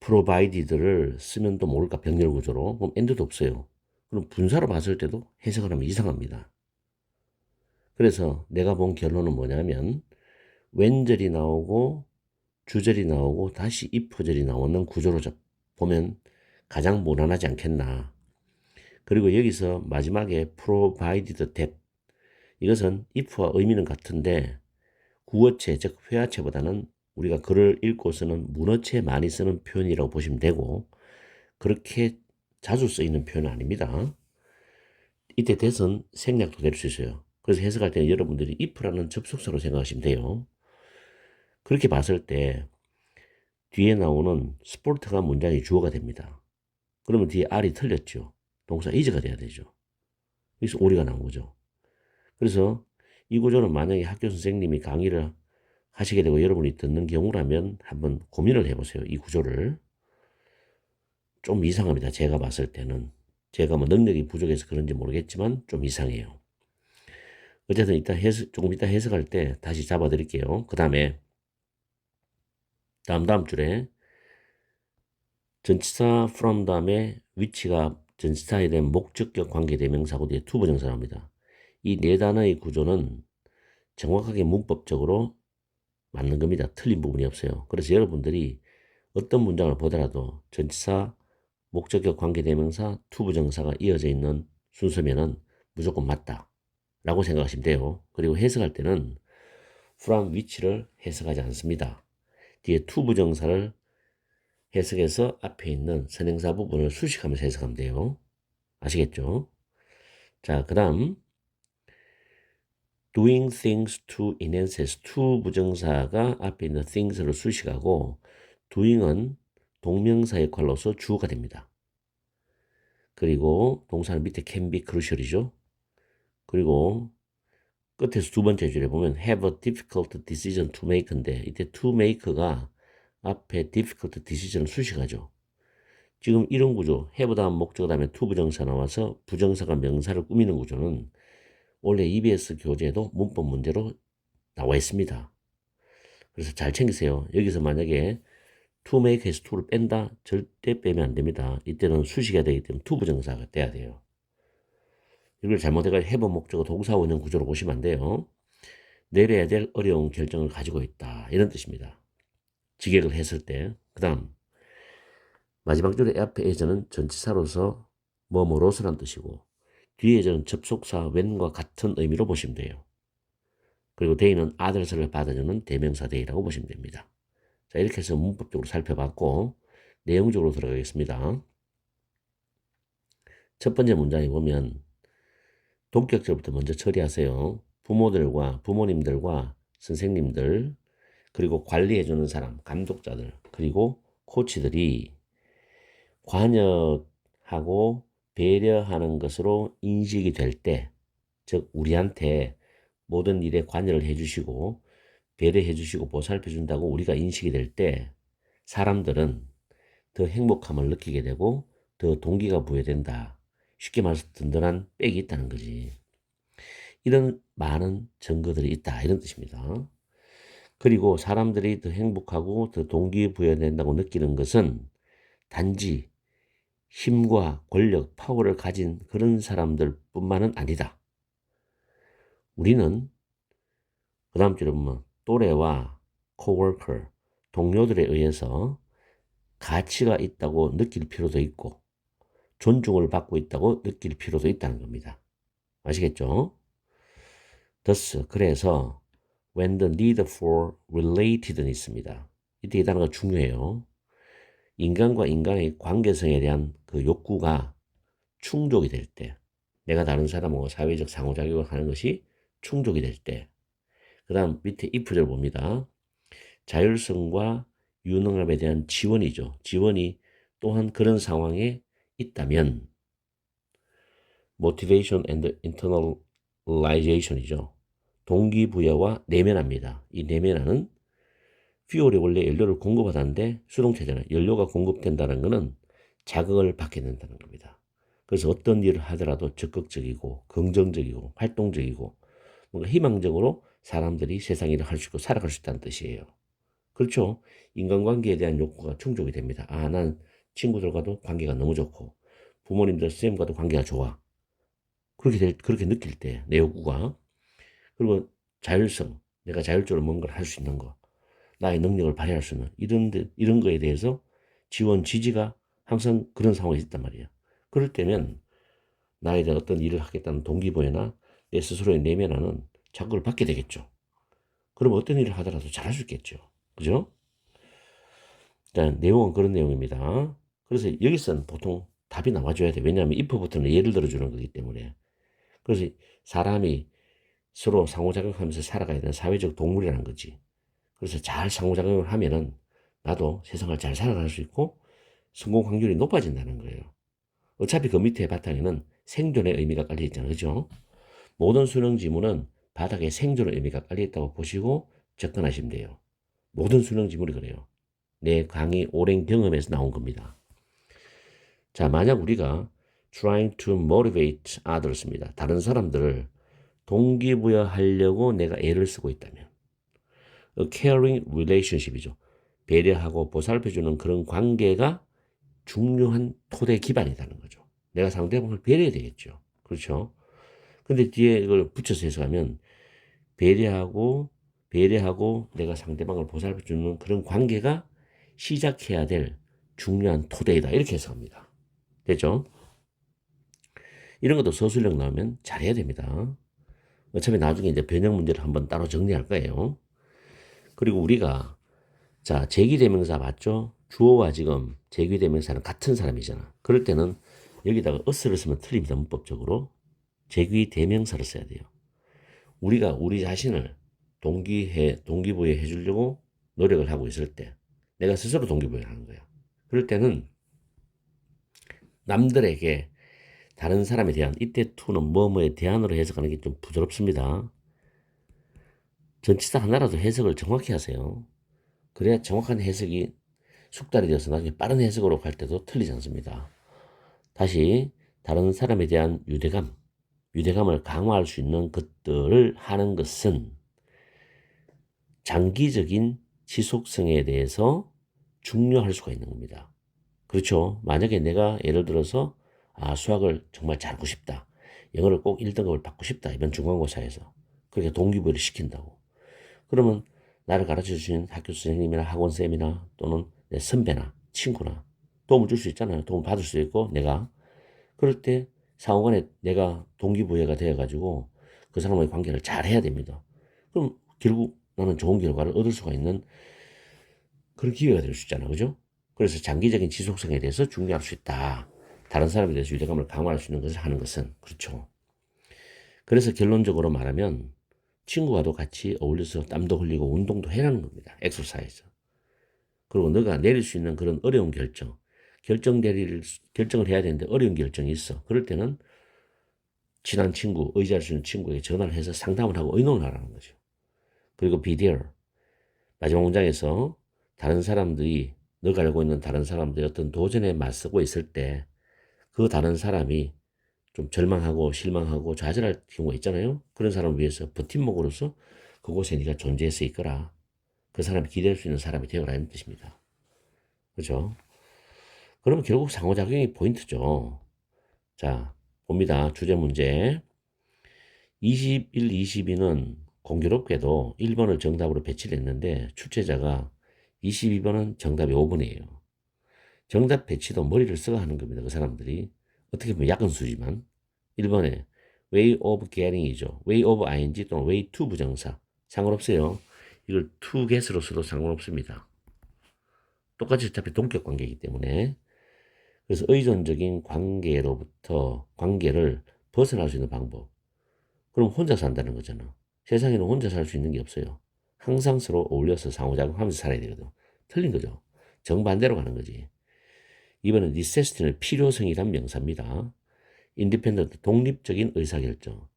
provided를 쓰면 또 모를까 병렬 구조로. 그럼 and도 없어요. 그럼 분사로 봤을 때도 해석을 하면 이상합니다. 그래서 내가 본 결론은 뭐냐면 when절이 나오고 주절이 나오고 다시 if절이 나오는 구조로 보면 가장 무난하지 않겠나. 그리고 여기서 마지막에 provided that 이것은 if와 의미는 같은데 구어체 즉 회화체보다는 우리가 글을 읽고서는 문어체 많이 쓰는 표현이라고 보시면 되고 그렇게 자주 쓰이는 표현은 아닙니다. 이때 that은 생략도 될 수 있어요. 그래서 해석할 때는 여러분들이 if라는 접속사로 생각하시면 돼요. 그렇게 봤을 때 뒤에 나오는 스포츠가 문장의 주어가 됩니다. 그러면 뒤에 R이 틀렸죠. 동사 is가 돼야 되죠. 그래서 오리가 나온 거죠. 그래서 이 구조는 만약에 학교 선생님이 강의를 하시게 되고 여러분이 듣는 경우라면 한번 고민을 해보세요. 이 구조를. 좀 이상합니다. 제가 봤을 때는. 제가 뭐 능력이 부족해서 그런지 모르겠지만 좀 이상해요. 어쨌든 조금 이따 해석할 때 다시 잡아드릴게요. 그 다음에 다음 줄에 전치사 from 다음에 위치가 전치사에 대한 목적격 관계대명사고 뒤에 투부정사 나옵니다. 이 네 단어의 구조는 정확하게 문법적으로 맞는 겁니다. 틀린 부분이 없어요. 그래서 여러분들이 어떤 문장을 보더라도 전치사, 목적격 관계대명사, 투부정사가 이어져 있는 순서면은 무조건 맞다 라고 생각하시면 돼요. 그리고 해석할 때는 from which를 해석하지 않습니다. 뒤에 투부정사를 해석해서 앞에 있는 선행사 부분을 수식하면서 해석하면 돼요. 아시겠죠? 자, 그 다음 doing things to enhances to 부정사가 앞에 있는 things를 수식하고 doing은 동명사의 역할로서 주어가 됩니다. 그리고 동사는 밑에 can be crucial이죠. 그리고 끝에서 두 번째 줄에 보면 have a difficult decision to make인데 이때 to make가 앞에 difficult decision을 수식하죠. 지금 이런 구조, have 다음 목적 다음에 to 부정사 나와서 부정사가 명사를 꾸미는 구조는 원래 EBS 교재에도 문법 문제로 나와 있습니다. 그래서 잘 챙기세요. 여기서 만약에 to make에서 to를 뺀다? 절대 빼면 안 됩니다. 이때는 수식해야 되기 때문에 to 부정사가 돼야 돼요. 이걸 잘못해가 have 목적어 동사 원형 구조로 보시면 안 돼요. 내려야 될 어려운 결정을 가지고 있다. 이런 뜻입니다. 직역을 했을 때. 그 다음 마지막 줄에 앞에 에저는 전치사로서 뭐뭐로서란 뜻이고 뒤에 에저는 접속사 when과 같은 의미로 보시면 돼요. 그리고 they는 others를 받아주는 대명사 they라고 보시면 됩니다. 자, 이렇게 해서 문법적으로 살펴봤고 내용적으로 들어가겠습니다. 첫 번째 문장에 보면 동격절부터 먼저 처리하세요. 부모들과 부모님들과 선생님들 그리고 관리해주는 사람, 감독자들 그리고 코치들이 관여하고 배려하는 것으로 인식이 될 때, 즉 우리한테 모든 일에 관여를 해주시고 배려해주시고 보살펴준다고 우리가 인식이 될 때 사람들은 더 행복함을 느끼게 되고 더 동기가 부여된다. 쉽게 말해서 든든한 백이 있다는 거지. 이런 많은 증거들이 있다. 이런 뜻입니다. 그리고 사람들이 더 행복하고 더 동기부여된다고 느끼는 것은 단지 힘과 권력, 파워를 가진 그런 사람들 뿐만은 아니다. 우리는 그 다음 줄에 보면 또래와 코워커, 동료들에 의해서 가치가 있다고 느낄 필요도 있고 존중을 받고 있다고 느낄 필요도 있다는 겁니다. 아시겠죠? thus, 그래서 when the need for related는 있습니다. 이때 이 단어가 중요해요. 인간과 인간의 관계성에 대한 그 욕구가 충족이 될 때, 내가 다른 사람하고 사회적 상호작용을 하는 것이 충족이 될 때, 그 다음 밑에 if를 봅니다. 자율성과 유능함에 대한 지원이죠. 지원이 또한 그런 상황에 있다면 motivation and internalization이죠. 동기부여와 내면화입니다. 이 내면화는 퓨얼이 원래 연료를 공급하다는데 수동체잖아요. 연료가 공급된다는 것은 자극을 받게 된다는 겁니다. 그래서 어떤 일을 하더라도 적극적이고 긍정적이고 활동적이고 뭔가 희망적으로 사람들이 세상 일을 할 수 있고 살아갈 수 있다는 뜻이에요. 그렇죠. 인간관계에 대한 욕구가 충족이 됩니다. 아, 난 친구들과도 관계가 너무 좋고 부모님들, 선생님과도 관계가 좋아. 그렇게 느낄 때 내 욕구가. 그리고 자율성, 내가 자율적으로 뭔가를 할 수 있는 거, 나의 능력을 발휘할 수 있는 이런 거에 대해서 지원, 지지가 항상 그런 상황이 있단 말이에요. 그럴 때면 나에 대한 어떤 일을 하겠다는 동기부여나 내 스스로의 내면화는 자극을 받게 되겠죠. 그럼 어떤 일을 하더라도 잘할 수 있겠죠. 그죠? 일단 내용은 그런 내용입니다. 그래서 여기서는 보통 답이 나와줘야 돼. 왜냐하면 if부터는 예를 들어주는 거기 때문에. 그래서 사람이 서로 상호작용하면서 살아가야 되는 사회적 동물이라는 거지. 그래서 잘 상호작용을 하면은 나도 세상을 잘 살아갈 수 있고 성공 확률이 높아진다는 거예요. 어차피 그 밑에 바탕에는 생존의 의미가 깔려 있잖아요. 그죠? 모든 수능 지문은 바닥에 생존의 의미가 깔려 있다고 보시고 접근하시면 돼요. 모든 수능 지문이 그래요. 내 강의 오랜 경험에서 나온 겁니다. 자, 만약 우리가 trying to motivate others입니다. 다른 사람들을 동기부여하려고 내가 애를 쓰고 있다면 a caring relationship이죠. 배려하고 보살펴주는 그런 관계가 중요한 토대 기반이라는 거죠. 내가 상대방을 배려해야 되겠죠. 그렇죠? 근데 뒤에 이걸 붙여서 해석하면 배려하고 내가 상대방을 보살펴주는 그런 관계가 시작해야 될 중요한 토대이다. 이렇게 해석합니다. 됐죠? 이런 것도 서술형 나오면 잘해야 됩니다. 어차피 나중에 이제 변형 문제를 한번 따로 정리할 거예요. 그리고 우리가 자, 제기대명사 맞죠? 주어와 지금 제기대명사는 같은 사람이잖아. 그럴 때는 여기다가 us를 쓰면 틀립니다. 문법적으로. 제기대명사를 써야 돼요. 우리가 우리 자신을 동기부여해 주려고 노력을 하고 있을 때 내가 스스로 동기부여하는 거야. 그럴 때는 남들에게 다른 사람에 대한 이때 to는 뭐뭐에 대한으로 해석하는 게 좀 부드럽습니다. 전치사 하나라도 해석을 정확히 하세요. 그래야 정확한 해석이 숙달이 되어서 나중에 빠른 해석으로 갈 때도 틀리지 않습니다. 다시 다른 사람에 대한 유대감을 강화할 수 있는 것들을 하는 것은 장기적인 지속성에 대해서 중요할 수가 있는 겁니다. 그렇죠. 만약에 내가 예를 들어서 수학을 정말 잘하고 싶다. 영어를 꼭 1등급을 받고 싶다. 이번 중간고사에서. 그렇게 동기부여를 시킨다고. 그러면 나를 가르쳐 주신 학교 선생님이나 학원 쌤이나 또는 내 선배나 친구나 도움을 줄 수 있잖아요. 도움을 받을 수 있고 내가 그럴 때 상호간에 내가 동기부여가 되어가지고 그 사람과의 관계를 잘 해야 됩니다. 그럼 결국 나는 좋은 결과를 얻을 수가 있는 그런 기회가 될 수 있잖아. 그죠? 그래서 장기적인 지속성에 대해서 중요할 수 있다. 다른 사람에 대해서 유대감을 강화할 수 있는 것을 하는 것은. 그렇죠. 그래서 결론적으로 말하면 친구와도 같이 어울려서 땀도 흘리고 운동도 해라는 겁니다. 엑서사이즈. 그리고 너가 내릴 수 있는 그런 어려운 결정을 해야 되는데 어려운 결정이 있어. 그럴 때는 친한 친구, 의지할 수 있는 친구에게 전화를 해서 상담을 하고 의논을 하라는 거죠. 그리고 be there. 마지막 문장에서 다른 사람들이 너가 알고 있는 다른 사람들이 어떤 도전에 맞서고 있을 때 그 다른 사람이 좀 절망하고 실망하고 좌절할 경우가 있잖아요. 그런 사람을 위해서 버팀목으로서 그곳에 네가 존재해서 있거라. 그 사람이 기댈 수 있는 사람이 되어라 이런 뜻입니다. 그렇죠? 그러면 결국 상호작용이 포인트죠. 자, 봅니다. 주제 문제. 21, 22는 공교롭게도 1번을 정답으로 배치를 했는데 출제자가 22번은 정답이 5번이에요. 정답 배치도 머리를 써가 하는 겁니다. 그 사람들이. 어떻게 보면 약은수지만 1번에 way of getting이죠. way of ing 또는 way to 부정사. 상관없어요. 이걸 to get으로 써도 상관없습니다. 똑같이 어차피 동격 관계이기 때문에. 그래서 의존적인 관계를 벗어날 수 있는 방법. 그럼 혼자 산다는 거잖아. 세상에는 혼자 살 수 있는 게 없어요. 항상 서로 어울려서 상호작용하면서 살아야 되거든. 틀린 거죠. 정반대로 가는 거지. 이번엔 necessity는 필요성이란 명사입니다. independent, 독립적인 의사결정.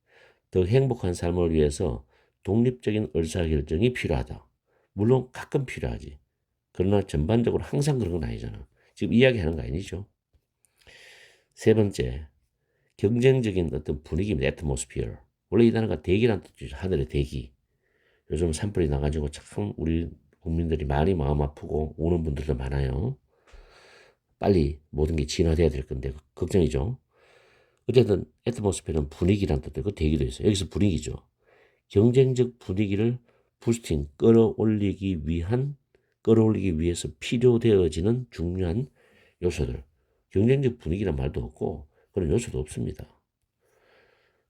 더 행복한 삶을 위해서 독립적인 의사결정이 필요하다. 물론 가끔 필요하지. 그러나 전반적으로 항상 그런 건 아니잖아. 지금 이야기하는 거 아니죠. 세 번째, 경쟁적인 어떤 분위기입니다. atmosphere. 원래 이 단어가 대기란 뜻이죠. 하늘의 대기. 요즘 산불이 나가지고 참 우리 국민들이 많이 마음 아프고 우는 분들도 많아요. 빨리 모든 게 진화돼야 될 건데 걱정이죠. 어쨌든 atmosphere는 분위기란 뜻이고 대기도 있어요. 여기서 분위기죠. 경쟁적 분위기를 부스팅, 끌어올리기 위해서 필요되어지는 중요한 요소들. 경쟁적 분위기란 말도 없고 그런 요소도 없습니다.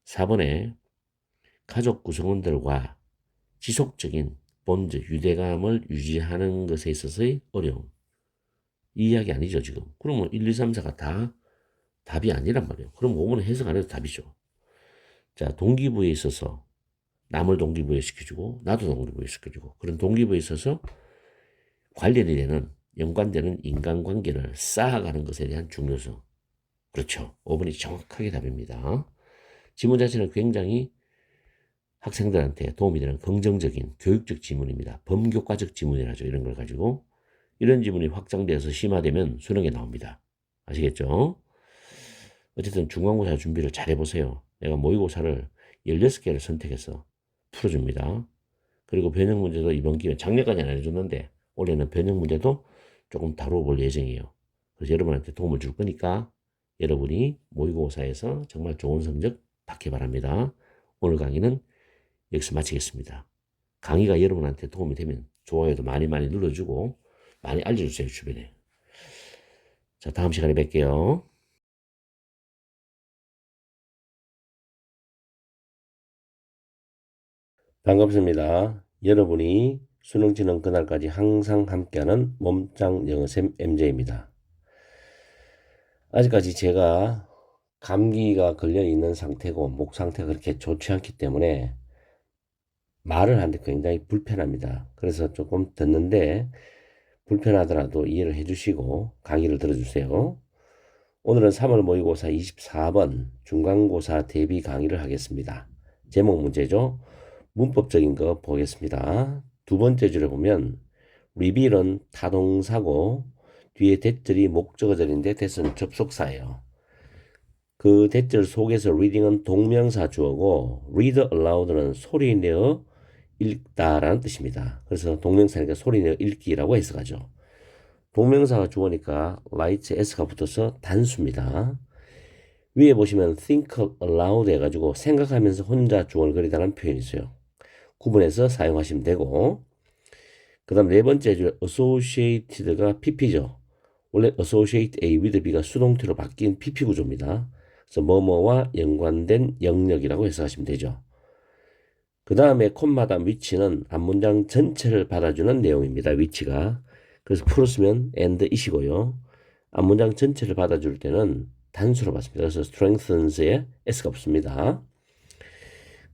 4번에 가족 구성원들과 지속적인 본드, 유대감을 유지하는 것에 있어서의 어려움. 이 이야기 아니죠, 지금. 그러면 1, 2, 3, 4가 다 답이 아니란 말이에요. 그럼 5번은 해석 안 해도 답이죠. 자, 동기부여에 있어서 남을 동기부여시켜주고 나도 동기부여시켜주고 그런 동기부여에 있어서 관련이 되는 연관되는 인간관계를 쌓아가는 것에 대한 중요성. 그렇죠. 5번이 정확하게 답입니다. 지문 자체는 굉장히 학생들한테 도움이 되는 긍정적인 교육적 지문입니다. 범교과적 지문이라죠. 이런 걸 가지고 이런 지문이 확장돼서 심화되면 수능에 나옵니다. 아시겠죠? 어쨌든 중간고사 준비를 잘 해보세요. 내가 모의고사를 16개를 선택해서 풀어줍니다. 그리고 변형 문제도 이번 기회에 작년까지는 안 해줬는데 올해는 변형 문제도 조금 다뤄볼 예정이에요. 그래서 여러분한테 도움을 줄 거니까 여러분이 모의고사에서 정말 좋은 성적 받기 바랍니다. 오늘 강의는 여기서 마치겠습니다. 강의가 여러분한테 도움이 되면 좋아요도 많이 눌러주고 많이 알려주세요, 주변에. 자, 다음 시간에 뵐게요. 반갑습니다. 여러분이 수능 치는 그날까지 항상 함께하는 몸짱 영어쌤 MJ입니다. 아직까지 제가 감기가 걸려 있는 상태고 목 상태가 그렇게 좋지 않기 때문에 말을 하는데 굉장히 불편합니다. 그래서 조금 듣는데 불편하더라도 이해를 해주시고 강의를 들어주세요. 오늘은 3월 모의고사 24번 중간고사 대비 강의를 하겠습니다. 제목 문제죠. 문법적인 거 보겠습니다. 두 번째 줄에 보면 reveal은 타동사고 뒤에 that들이 목적어절인데 that은 접속사예요. 그 that절 속에서 reading은 동명사 주어고 read aloud는 소리 내어 읽다라는 뜻입니다. 그래서 동명사니까 소리 내어 읽기라고 해석하죠. 동명사가 주어니까 write s가 붙어서 단수입니다. 위에 보시면 think aloud 해가지고 생각하면서 혼자 중얼거리다는 표현이 있어요. 구분해서 사용하시면 되고, 그 다음 네 번째 줄 associated가 pp죠. 원래 associate A with B가 수동태로 바뀐 pp 구조입니다. 그래서 뭐뭐와 연관된 영역이라고 해석하시면 되죠. 그 다음에 콤마다 위치는 앞문장 전체를 받아주는 내용입니다. 위치가. 그래서 풀었으면 and 이시고요. 앞문장 전체를 받아줄 때는 단수로 받습니다. 그래서 strengthens에 s가 없습니다.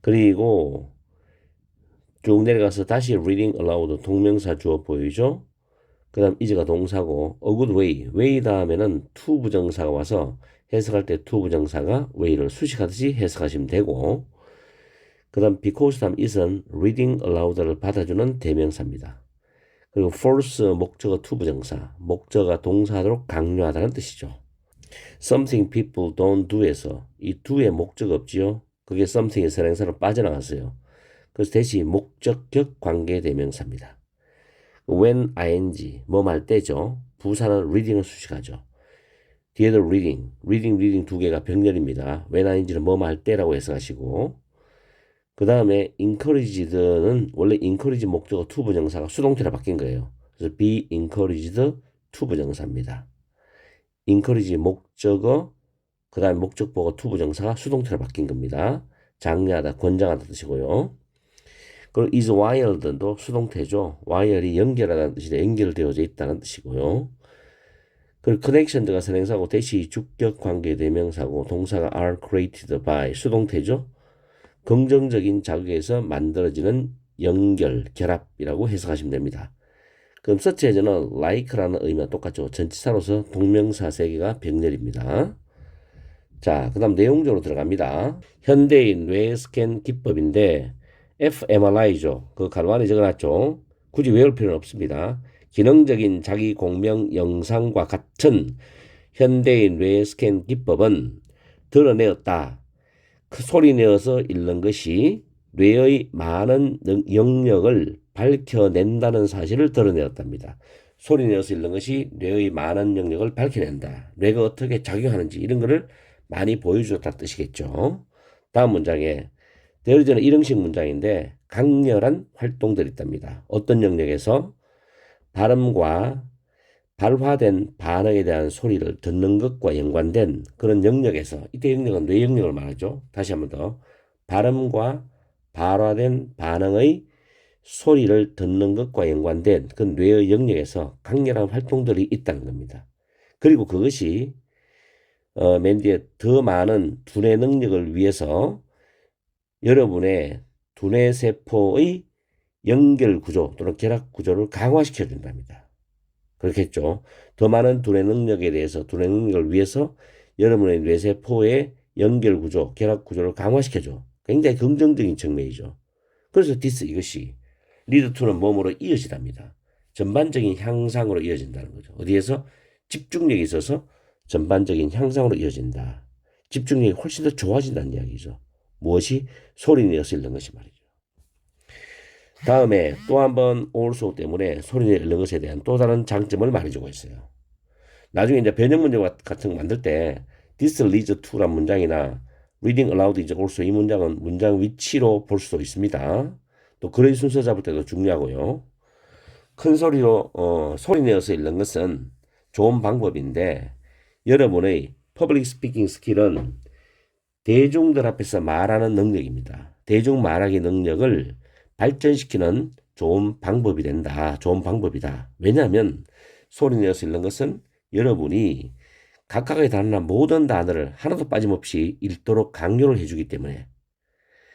그리고 쭉 내려가서 다시 reading aloud 동명사 주어 보이죠? 그 다음 is가 동사고 a good way, way 다음에는 to 부정사가 와서 해석할 때 to 부정사가 way를 수식하듯이 해석하시면 되고, 그 다음 because 다음 is은 reading aloud를 받아주는 대명사입니다. 그리고 force 목적어 to 부정사, 목적어가 동사하도록 강요하다는 뜻이죠. something people don't do에서 이 do에 목적 없지요. 그게 something의 선행사로 빠져나갔어요. 그래서 대신 목적격 관계 대명사입니다. when ing 뭐 말 때죠. 부사는 reading을 수식하죠. 뒤에도 reading 두 개가 병렬입니다. when ing는 뭐 말 때라고 해석하시고, 그 다음에 encouraged는 원래 encourage 목적어 to 부정사가 수동태로 바뀐 거예요. 그래서 be encouraged to 부정사입니다. encourage 목적어, 그 다음에 목적보고 to 부정사가 수동태로 바뀐 겁니다. 장려하다, 권장하다 뜻이고요. 그리고 is wired도 수동태죠. wire이 연결하다는 뜻인데 연결되어져 있다는 뜻이고요. 그리고 connection드가 선행사고 대시 주격 관계 대명사고 동사가 are created by 수동태죠. 긍정적인 자극에서 만들어지는 연결, 결합이라고 해석하시면 됩니다. 그럼 such as는 like라는 의미와 똑같죠. 전치사로서 동명사 세 개가 병렬입니다. 자, 그 다음 내용적으로 들어갑니다. 현대인 뇌 스캔 기법인데 fMRI죠. 그 간단히 적어놨죠. 굳이 외울 필요는 없습니다. 기능적인 자기 공명 영상과 같은 현대인 뇌 스캔 기법은 드러내었다. 그 소리 내어서 읽는 것이 뇌의 많은 영역을 밝혀낸다는 사실을 드러내었답니다. 소리 내어서 읽는 것이 뇌의 많은 영역을 밝혀낸다. 뇌가 어떻게 작용하는지 이런 거를 많이 보여주었다 뜻이겠죠. 다음 문장에 되어지는 일형식 문장인데 강렬한 활동들이 있답니다. 어떤 영역에서 발음과 발화된 반응에 대한 소리를 듣는 것과 연관된 그런 영역에서, 이때 영역은 뇌 영역을 말하죠. 다시 한번 더, 발음과 발화된 반응의 소리를 듣는 것과 연관된 그 뇌의 영역에서 강렬한 활동들이 있다는 겁니다. 그리고 그것이 맨 뒤에 더 많은 두뇌 능력을 위해서 여러분의 두뇌 세포의 연결 구조 또는 결합 구조를 강화시켜 준답니다. 그렇겠죠. 더 많은 두뇌 능력에 대해서, 두뇌 능력을 위해서 여러분의 뇌세포의 연결 구조, 결합 구조를 강화시켜줘. 굉장히 긍정적인 측면이죠. 그래서 this 이것이 lead to는 뭐뭐로 이어지답니다. 전반적인 향상으로 이어진다는 거죠. 어디에서? 집중력이 있어서 전반적인 향상으로 이어진다. 집중력이 훨씬 더 좋아진다는 이야기죠. 무엇이? 소리 내어서 읽는 것이 말이죠. 다음에 또 한 번 also 때문에 소리 내어 읽는 것에 대한 또 다른 장점을 말해주고 있어요. 나중에 이제 변형 문제 같은 거 만들 때 this leads to란 문장이나 reading aloud is also 이 문장은 문장 위치로 볼 수도 있습니다. 또 글의 순서 잡을 때도 중요하고요. 큰 소리로 소리 내어서 읽는 것은 좋은 방법인데 여러분의 퍼블릭 스피킹 스킬은 대중들 앞에서 말하는 능력입니다. 대중 말하기 능력을 발전시키는 좋은 방법이 된다. 좋은 방법이다. 왜냐하면 소리 내어서 읽는 것은 여러분이 각각의 단어나 모든 단어를 하나도 빠짐없이 읽도록 강요를 해주기 때문에,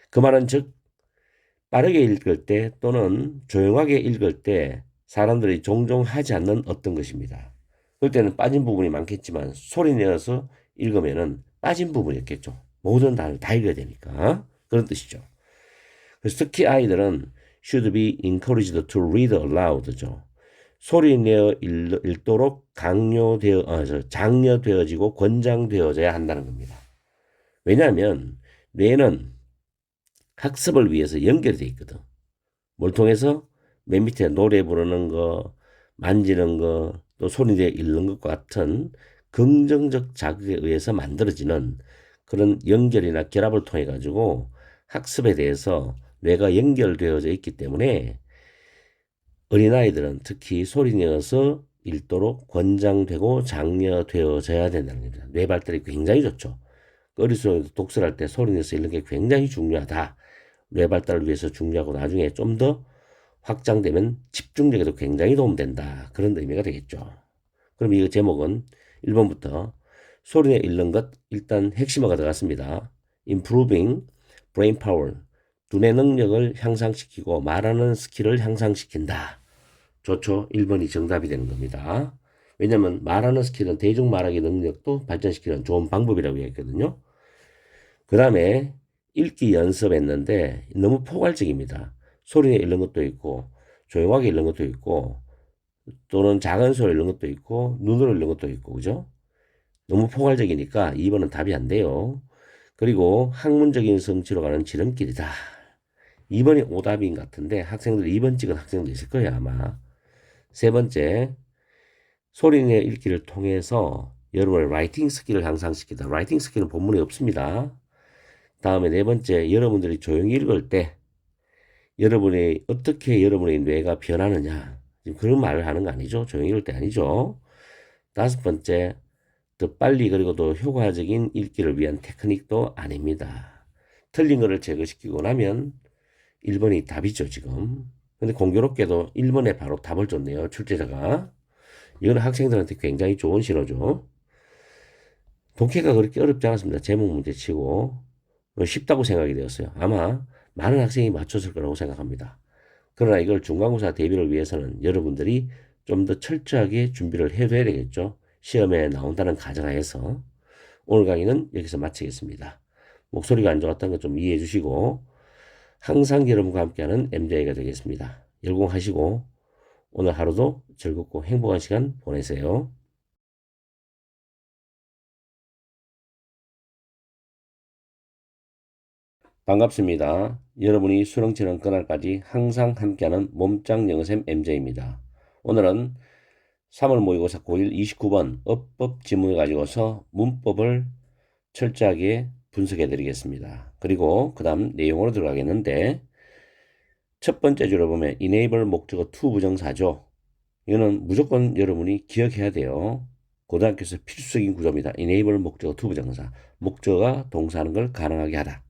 그 말은 즉 빠르게 읽을 때 또는 조용하게 읽을 때 사람들이 종종 하지 않는 어떤 것입니다. 그럴 때는 빠진 부분이 많겠지만 소리 내어서 읽으면은 빠진 부분이 없겠죠. 모든 단어를 다 읽어야 되니까. 그런 뜻이죠. 그래서 특히 아이들은 should be encouraged to read aloud죠. 소리 내어 읽도록 장려되어지고 권장되어져야 한다는 겁니다. 왜냐하면 뇌는 학습을 위해서 연결되어 있거든. 뭘 통해서? 맨 밑에 노래 부르는 거, 만지는 거, 또 소리 내어 읽는 것과 같은 긍정적 자극에 의해서 만들어지는 그런 연결이나 결합을 통해 가지고 학습에 대해서 뇌가 연결되어져 있기 때문에 어린아이들은 특히 소리내어서 읽도록 권장되고 장려되어져야 된다는 겁니다. 뇌 발달이 굉장히 좋죠. 어릴수록 독서를 할 때 소리내서 읽는 게 굉장히 중요하다. 뇌 발달을 위해서 중요하고 나중에 좀 더 확장되면 집중력에도 굉장히 도움된다. 그런 의미가 되겠죠. 그럼 이 제목은 1번부터 소리내 읽는 것 일단 핵심어가 들어갔습니다. Improving brain power. 두뇌 능력을 향상시키고 말하는 스킬을 향상시킨다. 좋죠. 1번이 정답이 되는 겁니다. 왜냐하면 말하는 스킬은 대중 말하기 능력도 발전시키는 좋은 방법이라고 얘기했거든요. 그 다음에 읽기 연습했는데 너무 포괄적입니다. 소리내 읽는 것도 있고 조용하게 읽는 것도 있고 또는 작은 소리 읽는 것도 있고 눈으로 읽는 것도 있고 그죠? 너무 포괄적이니까 2번은 답이 안 돼요. 그리고 학문적인 성취로 가는 지름길이다. 2번이 오답인 것 같은데 학생들 2번 찍은 학생도 있을 거예요 아마. 세 번째, 소리내 읽기를 통해서 여러분의 라이팅 스킬을 향상시키다. 라이팅 스킬은 본문에 없습니다. 다음에 네 번째, 여러분들이 조용히 읽을 때 여러분의 어떻게 여러분의 뇌가 변하느냐. 지금 그런 말을 하는 거 아니죠? 조용히 읽을 때 아니죠. 다섯 번째, 더 빨리 그리고 더 효과적인 읽기를 위한 테크닉도 아닙니다. 틀린 거를 제거시키고 나면 1번이 답이죠, 지금. 근데 공교롭게도 1번에 바로 답을 줬네요, 출제자가. 이건 학생들한테 굉장히 좋은 신호죠. 독해가 그렇게 어렵지 않았습니다. 제목 문제 치고. 쉽다고 생각이 되었어요. 아마 많은 학생이 맞췄을 거라고 생각합니다. 그러나 이걸 중간고사 대비를 위해서는 여러분들이 좀 더 철저하게 준비를 해둬야 되겠죠. 시험에 나온다는 가정하에서. 오늘 강의는 여기서 마치겠습니다. 목소리가 안 좋았다는 것 좀 이해해 주시고 항상 여러분과 함께하는 MJ가 되겠습니다. 열공하시고 오늘 하루도 즐겁고 행복한 시간 보내세요. 반갑습니다. 여러분이 수능치는 그날까지 항상 함께하는 몸짱 영어쌤 MJ입니다. 오늘은 3월 모의고사 고1 29번 어법 지문을 가지고서 문법을 철저하게 분석해 드리겠습니다. 그리고 그 다음 내용으로 들어가겠는데 첫 번째 줄을 보면 enable 목적어 to 부정사죠. 이거는 무조건 여러분이 기억해야 돼요. 고등학교에서 필수적인 구조입니다. enable 목적어 to 부정사. 목적어가 동사하는 걸 가능하게 하다.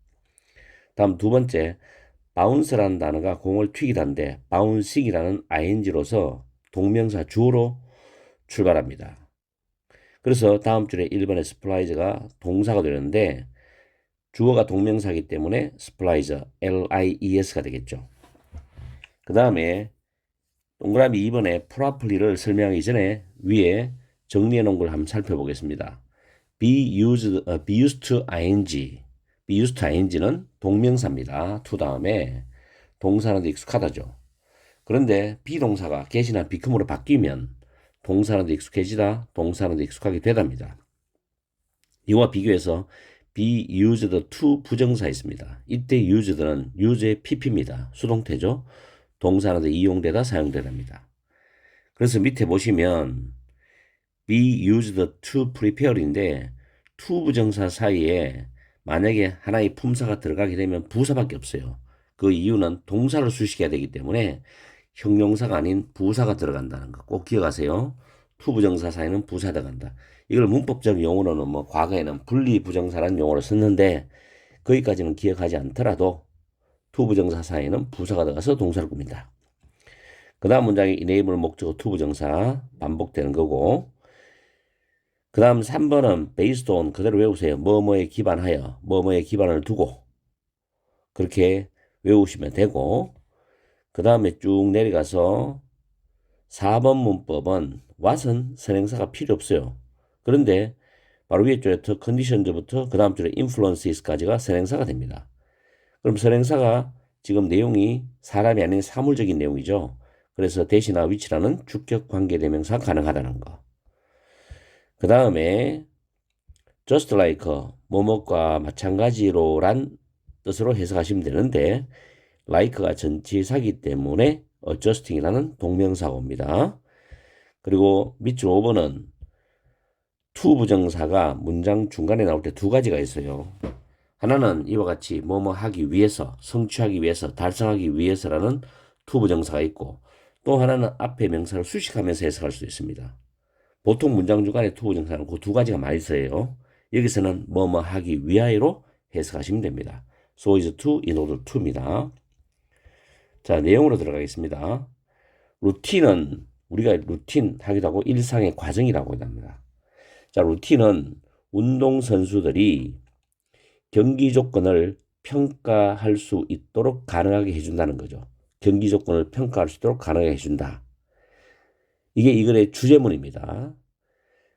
다음 두 번째, bounce라는 단어가 공을 튀기다인데 bouncing이라는 ing로서 동명사 주어로 출발합니다. 그래서 다음 줄에 1번에 splice가 동사가 되는데 주어가 동명사이기 때문에 splice, L-I-E-S가 되겠죠. 그 다음에 동그라미 2번에 properly를 설명하기 전에 위에 정리해 놓은 걸 한번 살펴보겠습니다. be used to ing. be used to ing는 동명사입니다. to 다음에 동사는 익숙하다죠. 그런데 비동사가 get이나 become으로 바뀌면 동사는 익숙해지다, 동사는 익숙하게 되답니다. 이와 비교해서 be used to 부정사 있습니다. 이때 used는 use의 pp입니다. 수동태죠. 동사는 이용되다, 사용되답니다. 그래서 밑에 보시면 be used to prepare인데 to 부정사 사이에 만약에 하나의 품사가 들어가게 되면 부사밖에 없어요. 그 이유는 동사를 수식해야 되기 때문에 형용사가 아닌 부사가 들어간다는 거 꼭 기억하세요. to 부정사 사이에는 부사 들어간다. 이걸 문법적 용어로는 뭐 과거에는 분리 부정사라는 용어를 썼는데 거기까지는 기억하지 않더라도 to 부정사 사이에는 부사가 들어가서 동사를 꾸민다. 그 다음 문장이 enable 목적어 to 부정사 반복되는 거고 그 다음 3번은 based on 그대로 외우세요. 뭐뭐에 기반하여 뭐뭐에 기반을 두고 그렇게 외우시면 되고 그 다음에 쭉 내려가서 4번 문법은 what은 선행사가 필요 없어요. 그런데 바로 위에 줄에 the conditions부터 그 다음 줄에 influences까지가 선행사가 됩니다. 그럼 선행사가 지금 내용이 사람이 아닌 사물적인 내용이죠. 그래서 대시나 위치라는 주격 관계대명사 가능하다는 거. 그 다음에 just like 뭐뭐과 마찬가지로란 뜻으로 해석하시면 되는데 like가 전치사기 때문에 adjusting이라는 동명사어입니다. 그리고 밑줄 5번은 to 부정사가 문장 중간에 나올 때 두 가지가 있어요. 하나는 이와 같이 뭐뭐 하기 위해서, 성취하기 위해서, 달성하기 위해서라는 to 부정사가 있고 또 하나는 앞에 명사를 수식하면서 해석할 수 있습니다. 보통 문장 중간에 to 부정사는 그 두 가지가 많이 써요. 여기서는 뭐뭐 하기 위하여로 해석하시면 됩니다. So is to, in order to입니다. 자, 내용으로 들어가겠습니다. 루틴은 우리가 루틴 하기도 하고 일상의 과정이라고 합니다. 자, 루틴은 운동선수들이 경기 조건을 평가할 수 있도록 가능하게 해준다는 거죠. 경기 조건을 평가할 수 있도록 가능하게 해준다. 이게 이 글의 주제문입니다.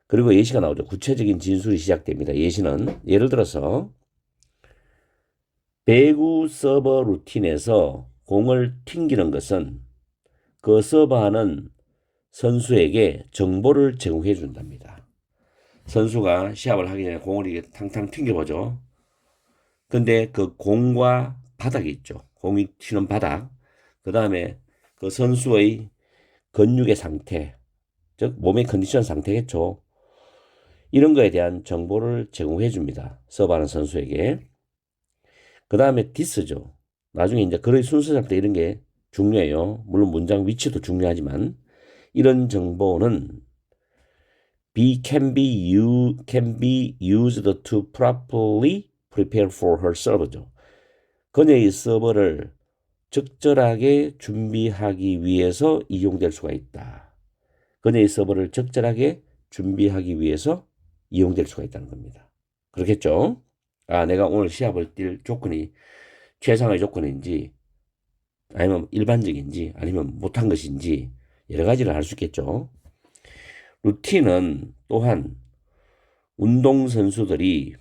그리고 예시가 나오죠. 구체적인 진술이 시작됩니다. 예시는 예를 들어서 배구 서버 루틴에서 공을 튕기는 것은 그 서버하는 선수에게 정보를 제공해 준답니다. 선수가 시합을 하기 전에 공을 이렇게 탕탕 튕겨보죠. 근데 그 공과 바닥이 있죠. 공이 튀는 바닥. 그 다음에 그 선수의 근육의 상태, 즉 몸의 컨디션 상태겠죠. 이런 거에 대한 정보를 제공해 줍니다. 서버하는 선수에게. 그 다음에 디스죠. 나중에 이제 글의 순서 잡을 때 이런 게 중요해요. 물론 문장 위치도 중요하지만 이런 정보는 can be used to properly prepare for her server죠. 그녀의 서버를 적절하게 준비하기 위해서 이용될 수가 있다. 그녀의 서버를 적절하게 준비하기 위해서 이용될 수가 있다는 겁니다. 그렇겠죠? 아, 내가 오늘 시합을 뛸 조건이 최상의 조건인지 아니면 일반적인지 아니면 못한 것인지 여러 가지를 알 수 있겠죠. 루틴은 또한 운동선수들이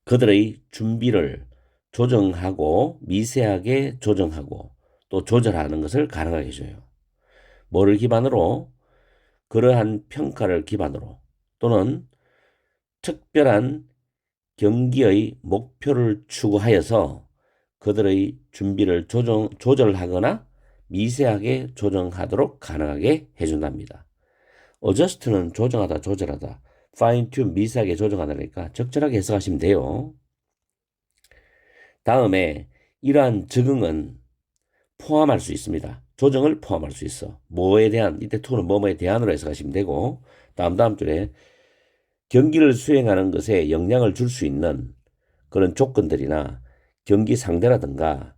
그들의 준비를 조정하고 미세하게 조정하고 또 조절하는 것을 가능하게 해줘요. 뭐를 기반으로? 그러한 평가를 기반으로 또는 특별한 경기의 목표를 추구하여서 그들의 준비를 조절하거나 미세하게 조정하도록 가능하게 해준답니다. adjust는 조정하다, 조절하다. fine tune, 미세하게 조정하다니까 적절하게 해석하시면 돼요. 다음에 이러한 적응은 포함할 수 있습니다. 조정을 포함할 수 있어. 뭐에 대한, 이때 to는 뭐뭐에 대한으로 해석하시면 되고 다음 줄에 경기를 수행하는 것에 영향을 줄 수 있는 그런 조건들이나 경기 상대라든가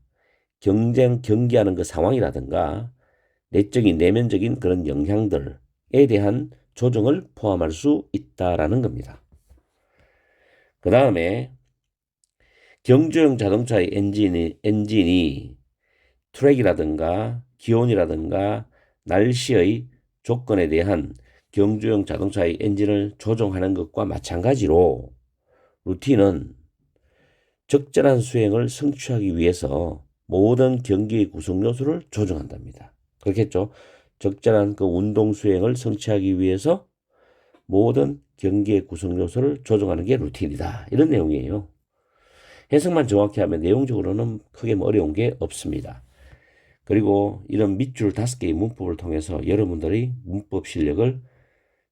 경기하는 그 상황이라든가 내적인 내면적인 그런 영향들에 대한 조정을 포함할 수 있다라는 겁니다. 그 다음에 경주용 자동차의 엔진이 트랙이라든가 기온이라든가 날씨의 조건에 대한 경주용 자동차의 엔진을 조정하는 것과 마찬가지로 루틴은 적절한 수행을 성취하기 위해서 모든 경기의 구성 요소를 조정한답니다. 그렇겠죠? 적절한 그 운동 수행을 성취하기 위해서 모든 경기의 구성 요소를 조정하는 게 루틴이다. 이런 내용이에요. 해석만 정확히 하면 내용적으로는 크게 어려운 게 없습니다. 그리고 이런 밑줄 5개의 문법을 통해서 여러분들의 문법 실력을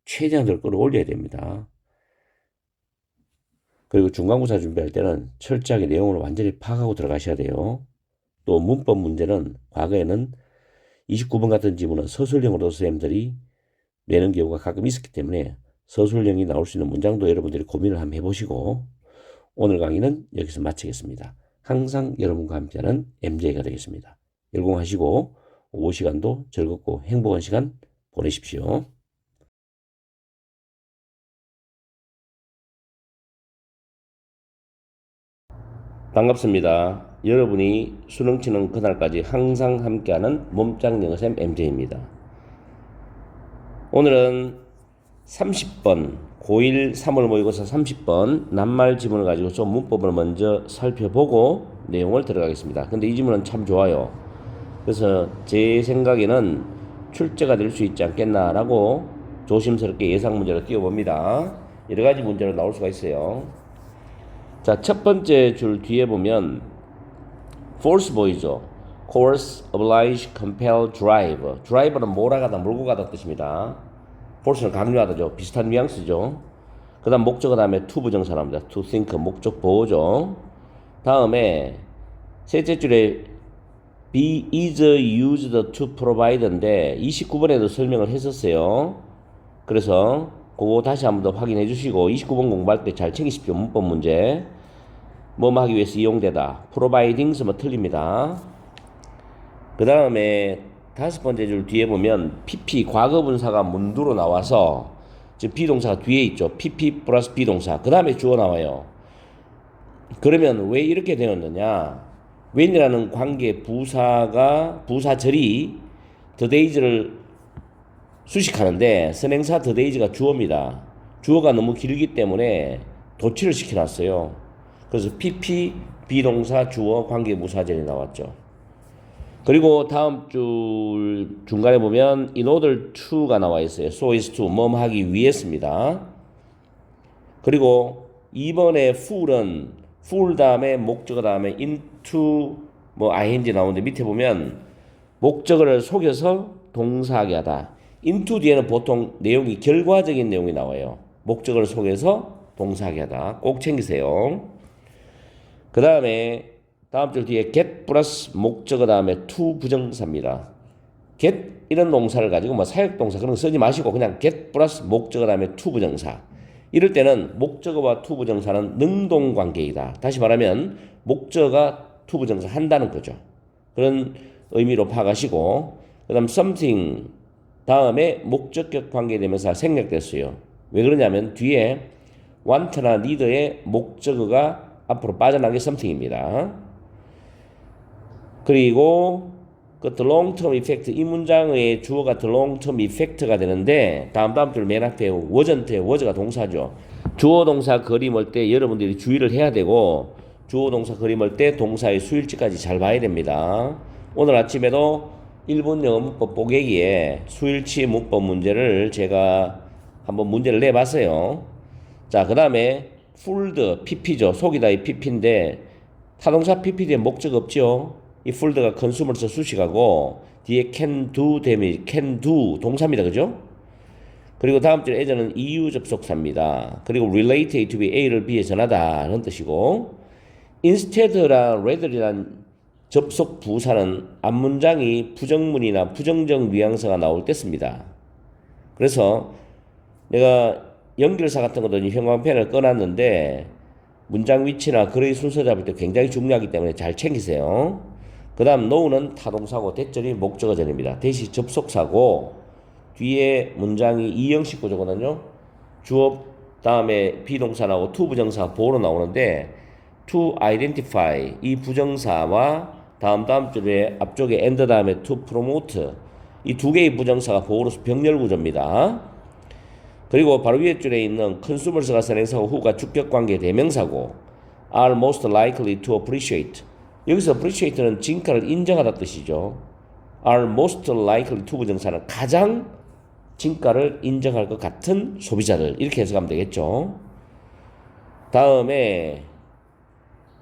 최대한으로 끌어올려야 됩니다. 그리고 중간고사 준비할 때는 철저하게 내용을 완전히 파악하고 들어가셔야 돼요. 또 문법 문제는 과거에는 29번 같은 지문은 서술형으로 선생님들이 내는 경우가 가끔 있었기 때문에 서술형이 나올 수 있는 문장도 여러분들이 고민을 한번 해보시고 오늘 강의는 여기서 마치겠습니다. 항상 여러분과 함께하는 MJ가 되겠습니다. 열공하시고 오후 시간도 즐겁고 행복한 시간 보내십시오. 반갑습니다. 여러분이 수능 치는 그날까지 항상 함께하는 몸짱 영어쌤 MJ입니다. 오늘은 30번 고1 3월 모의고사 30번 낱말 지문을 가지고 좀 문법을 먼저 살펴보고 내용을 들어가겠습니다. 근데 이 지문은 참 좋아요. 그래서 제 생각에는 출제가 될 수 있지 않겠나라고 조심스럽게 예상 문제를 띄워봅니다. 여러 가지 문제로 나올 수가 있어요. 자, 첫 번째 줄 뒤에 보면 force 보이죠? coerce, oblige, compel, drive. drive는 몰아가다, 몰고 가다 뜻입니다. force는 강요하다죠. 비슷한 뉘앙스죠. 그 다음 목적어 다음에 to 부정사 나옵니다. to think 목적 보호죠. 다음에 셋째 줄에 be is used to provide인데 29번에도 설명을 했었어요. 그래서 그거 다시 한번 더 확인해 주시고 29번 공부할 때 잘 챙기십시오. 문법 문제. 뭐뭐 하기 위해서 이용되다. providing 쓰면 틀립니다. 그 다음에 다섯 번째 줄 뒤에 보면 PP 과거분사가 문두로 나와서 즉 비동사가 뒤에 있죠. PP 플러스 비동사 그 다음에 주어 나와요. 그러면 왜 이렇게 되었느냐? when이라는 관계 부사절이 the days를 수식하는데 선행사 the days가 주어입니다. 주어가 너무 길기 때문에 도치를 시켜놨어요. 그래서 PP 비동사 주어 관계 부사절이 나왔죠. 그리고 다음 줄 중간에 보면 in order to가 나와 있어요. so as to 뭐 하기 위해서입니다. 그리고 2번에 full 다음에 목적어 다음에 into 뭐 ing 나오는데 밑에 보면 목적어를 속여서 동사하게 하다. into 뒤에는 보통 내용이 결과적인 내용이 나와요. 목적어를 속여서 동사하게 하다. 꼭 챙기세요. 그 다음에 다음 줄 뒤에 get 플러스 목적어 다음에 to 부정사입니다. get 이런 동사를 가지고 뭐 사역동사 그런 거 쓰지 마시고 그냥 get 플러스 목적어 다음에 to 부정사. 이럴 때는 목적어와 to 부정사는 능동관계이다. 다시 말하면 목적어가 to 부정사 한다는 거죠. 그런 의미로 파악하시고 그 다음 something 다음에 목적격 관계대명사가 생략됐어요. 왜 그러냐면 뒤에 want나 need의 목적어가 앞으로 빠져나간 게 something입니다. 그리고 그 the long term effect 이 문장의 주어가 the long term effect가 되는데 다음 줄 맨 앞에 was가 동사죠. 주어 동사 그림을 때 여러분들이 주의를 해야 되고 주어 동사 그림을 때 동사의 수일치까지 잘 봐야 됩니다. 오늘 아침에도 1분 영어 문법 보객기에 수일치 문법 문제를 제가 한번 문제를 내봤어요. 자, 그 다음에 fooled pp죠. 속이다의 pp인데 타동사 pp 뒤에 목적 없죠. 이 fooled가 consumer서 수식하고 뒤에 can do 되면 can do 동사입니다. 그죠? 그리고 다음 줄에 as는 EU 접속사입니다. 그리고 related to be A를 B에 전하다 라는 뜻이고 instead랑 rather이란 접속 부사는 앞문장이 부정문이나 부정적 뉘앙스가 나올 때 씁니다. 그래서 내가 연결사 같은 것도 형광펜을 꺼놨는데 문장 위치나 글의 순서 잡을 때 굉장히 중요하기 때문에 잘 챙기세요. 그 다음 no는 타동사고 대절이 목적어절입니다. 대시 접속사고 뒤에 문장이 이형식 구조거든요. 주어 다음에 비동사 나오고 to 부정사 보호로 나오는데 to identify 이 부정사와 다음 줄에 앞쪽에 and 다음에 to promote 이 두 개의 부정사가 보호로서 병렬 구조입니다. 그리고 바로 위에 줄에 있는 consumers가 선행사고 who가 주격관계 대명사고 are most likely to appreciate 여기서 appreciate는 진가를 인정하다 뜻이죠. are most likely to 부정사는 가장 진가를 인정할 것 같은 소비자들 이렇게 해석하면 되겠죠. 다음에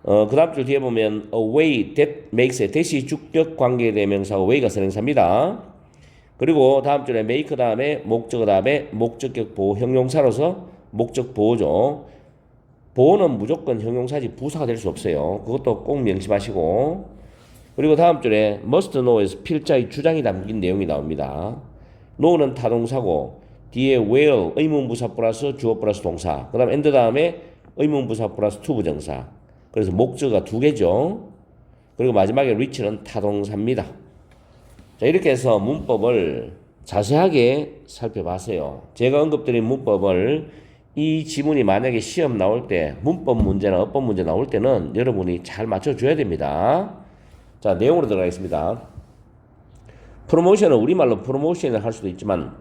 그 다음 줄 뒤에 보면 a way that makes it 대시 주격 관계 대명사고 way가 선행사입니다. 그리고 다음 줄에 make 다음에 목적어 다음에 목적격 보호 형용사로서 목적 보호죠. 보호는 무조건 형용사지 부사가 될 수 없어요. 그것도 꼭 명심하시고 그리고 다음 줄에 must know에서 필자의 주장이 담긴 내용이 나옵니다. know는 타동사고 뒤에 where 의문부사 플러스 주어 플러스 동사 그 다음 and 다음에 의문부사 플러스 to 부정사 그래서 목적어가 두 개죠. 그리고 마지막에 reach는 타동사입니다. 자, 이렇게 해서 문법을 자세하게 살펴봤어요. 제가 언급드린 문법을 이 지문이 만약에 시험 나올 때 문법 문제나 어법 문제 나올 때는 여러분이 잘 맞춰줘야 됩니다. 자, 내용으로 들어가겠습니다. 프로모션은 우리말로 프로모션을 할 수도 있지만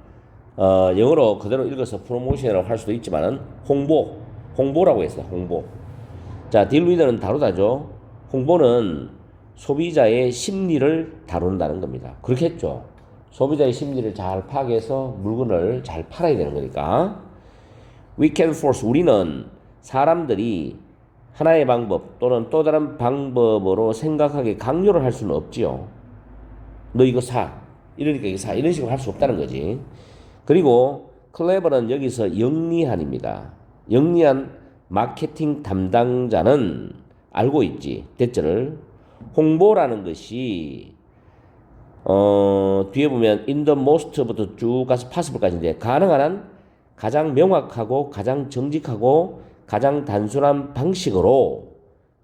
영어로 그대로 읽어서 프로모션이라고 할 수도 있지만 홍보라고 했어요. 홍보. 자, 딜 위더는 다루다죠. 홍보는 소비자의 심리를 다룬다는 겁니다. 그렇게 했죠. 소비자의 심리를 잘 파악해서 물건을 잘 팔아야 되는 거니까. We can force 우리는 사람들이 하나의 방법 또는 또 다른 방법으로 생각하게 강요를 할 수는 없지요. 너 이거 사. 이러니까 이거 사. 이런 식으로 할 수 없다는 거지. 그리고 clever는 여기서 영리한입니다. 영리한 마케팅 담당자는 알고 있지. 대절을. 홍보라는 것이 뒤에 보면 in the most부터 쭉 가서 possible까지인데 가능한 한 가장 명확하고 가장 정직하고 가장 단순한 방식으로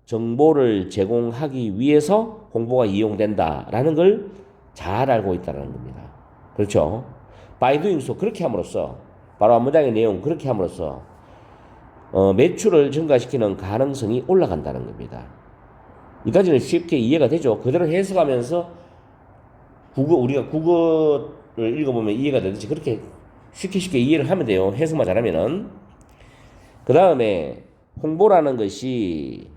정보를 제공하기 위해서 홍보가 이용된다라는 걸 잘 알고 있다는 겁니다. 그렇죠? by doing so 그렇게 함으로써 바로 한 문장의 내용 그렇게 함으로써 매출을 증가시키는 가능성이 올라간다는 겁니다. 이까지는 쉽게 이해가 되죠. 그대로 해석하면서 우리가 국어를 읽어보면 이해가 되듯이 그렇게 쉽게 이해를 하면 돼요. 해석만 잘하면은. 그 다음에 홍보라는 것이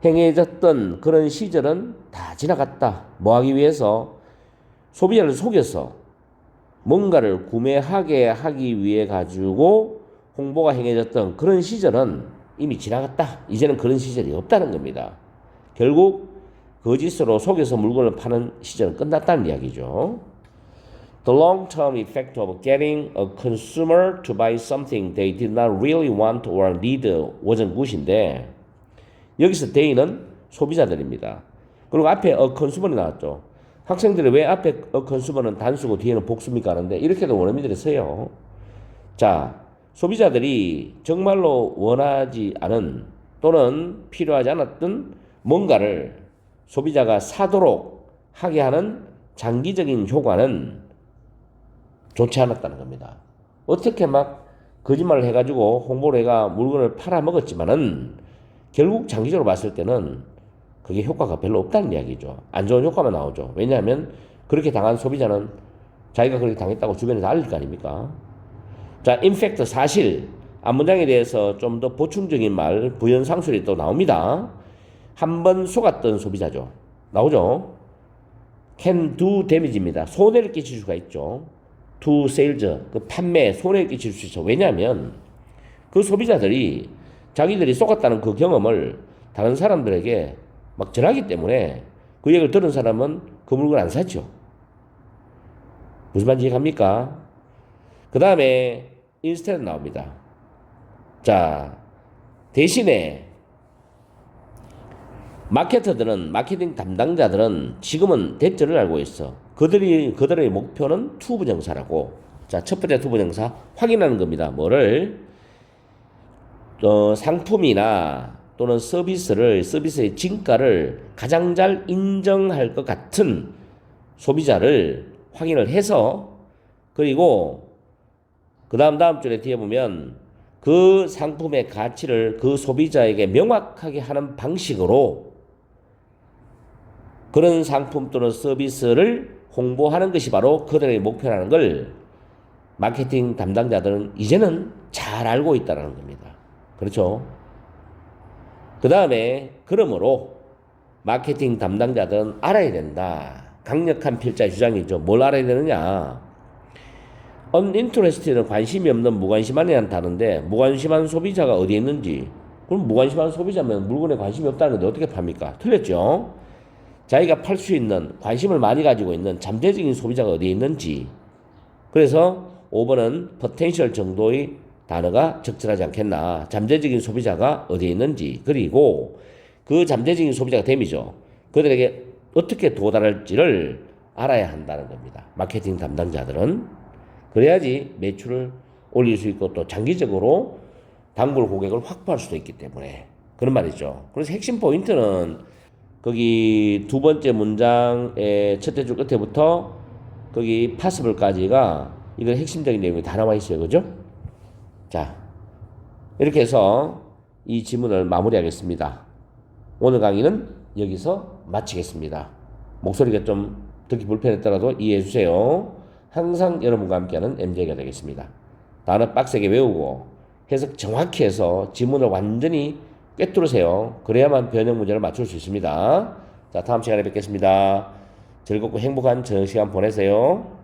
행해졌던 그런 시절은 다 지나갔다. 뭐 하기 위해서? 소비자를 속여서 뭔가를 구매하게 하기 위해 가지고 홍보가 행해졌던 그런 시절은 이미 지나갔다. 이제는 그런 시절이 없다는 겁니다. 결국 거짓으로 속여서 물건을 파는 시절은 끝났다는 이야기죠. The long-term effect of getting a consumer to buy something they did not really want or need wasn't good인데 여기서 they는 소비자들입니다. 그리고 앞에 a consumer이 나왔죠. 학생들이 왜 앞에 a consumer는 단수고 뒤에는 복수입니까 하는데 이렇게도 원어민들이 써요. 자, 소비자들이 정말로 원하지 않은 또는 필요하지 않았던 뭔가를 소비자가 사도록 하게 하는 장기적인 효과는 좋지 않았다는 겁니다. 어떻게 막 거짓말을 해가지고 홍보를 해가 물건을 팔아먹었지만은 결국 장기적으로 봤을 때는 그게 효과가 별로 없다는 이야기죠. 안 좋은 효과만 나오죠. 왜냐하면 그렇게 당한 소비자는 자기가 그렇게 당했다고 주변에서 알릴 거 아닙니까? 자, in fact 사실 앞문장에 대해서 좀 더 보충적인 말 부연상술이 또 나옵니다. 한 번 속았던 소비자죠. 나오죠. can do damage입니다. 손해를 끼칠 수가 있죠. to sales 그 판매 손해를 끼칠 수 있죠. 왜냐하면 그 소비자들이 자기들이 속았다는 그 경험을 다른 사람들에게 막 전하기 때문에 그 얘기를 들은 사람은 그 물건 안 사죠. 무슨 말인지 이해갑니까? 그 다음에 instead 나옵니다. 자, 대신에 마케터들은 마케팅 담당자들은 지금은 대절을 알고 있어. 그들의 목표는 투부정사라고. 자, 첫 번째 투부정사 확인하는 겁니다. 뭐를 상품이나 또는 서비스의 진가를 가장 잘 인정할 것 같은 소비자를 확인을 해서 그리고 그 다음 줄에 뒤에 보면 그 상품의 가치를 그 소비자에게 명확하게 하는 방식으로 그런 상품 또는 서비스를 홍보하는 것이 바로 그들의 목표라는 걸 마케팅 담당자들은 이제는 잘 알고 있다는 겁니다. 그렇죠? 그 다음에 그러므로 마케팅 담당자들은 알아야 된다. 강력한 필자의 주장이죠. 뭘 알아야 되느냐? uninterested는 관심이 없는 무관심한이라는 단어인데 무관심한 소비자가 어디에 있는지 그럼 무관심한 소비자면 물건에 관심이 없다는 건데 어떻게 팝니까? 틀렸죠? 자기가 팔 수 있는 관심을 많이 가지고 있는 잠재적인 소비자가 어디에 있는지 그래서 5번은 potential 정도의 단어가 적절하지 않겠나. 잠재적인 소비자가 어디에 있는지 그리고 그 잠재적인 소비자가 됨이죠. 그들에게 어떻게 도달할지를 알아야 한다는 겁니다. 마케팅 담당자들은. 그래야지 매출을 올릴 수 있고 또 장기적으로 단골 고객을 확보할 수도 있기 때문에 그런 말이죠. 그래서 핵심 포인트는 거기 두 번째 문장의 첫째 줄 끝에부터 거기 possible까지가 이건 핵심적인 내용이 다 나와 있어요. 그죠? 자, 이렇게 해서 이 지문을 마무리하겠습니다. 오늘 강의는 여기서 마치겠습니다. 목소리가 좀 듣기 불편했더라도 이해해 주세요. 항상 여러분과 함께하는 MJ가 되겠습니다. 단어 빡세게 외우고 해석 정확히 해서 지문을 완전히 꿰뚫으세요. 그래야만 변형 문제를 맞출 수 있습니다. 자, 다음 시간에 뵙겠습니다. 즐겁고 행복한 저녁 시간 보내세요.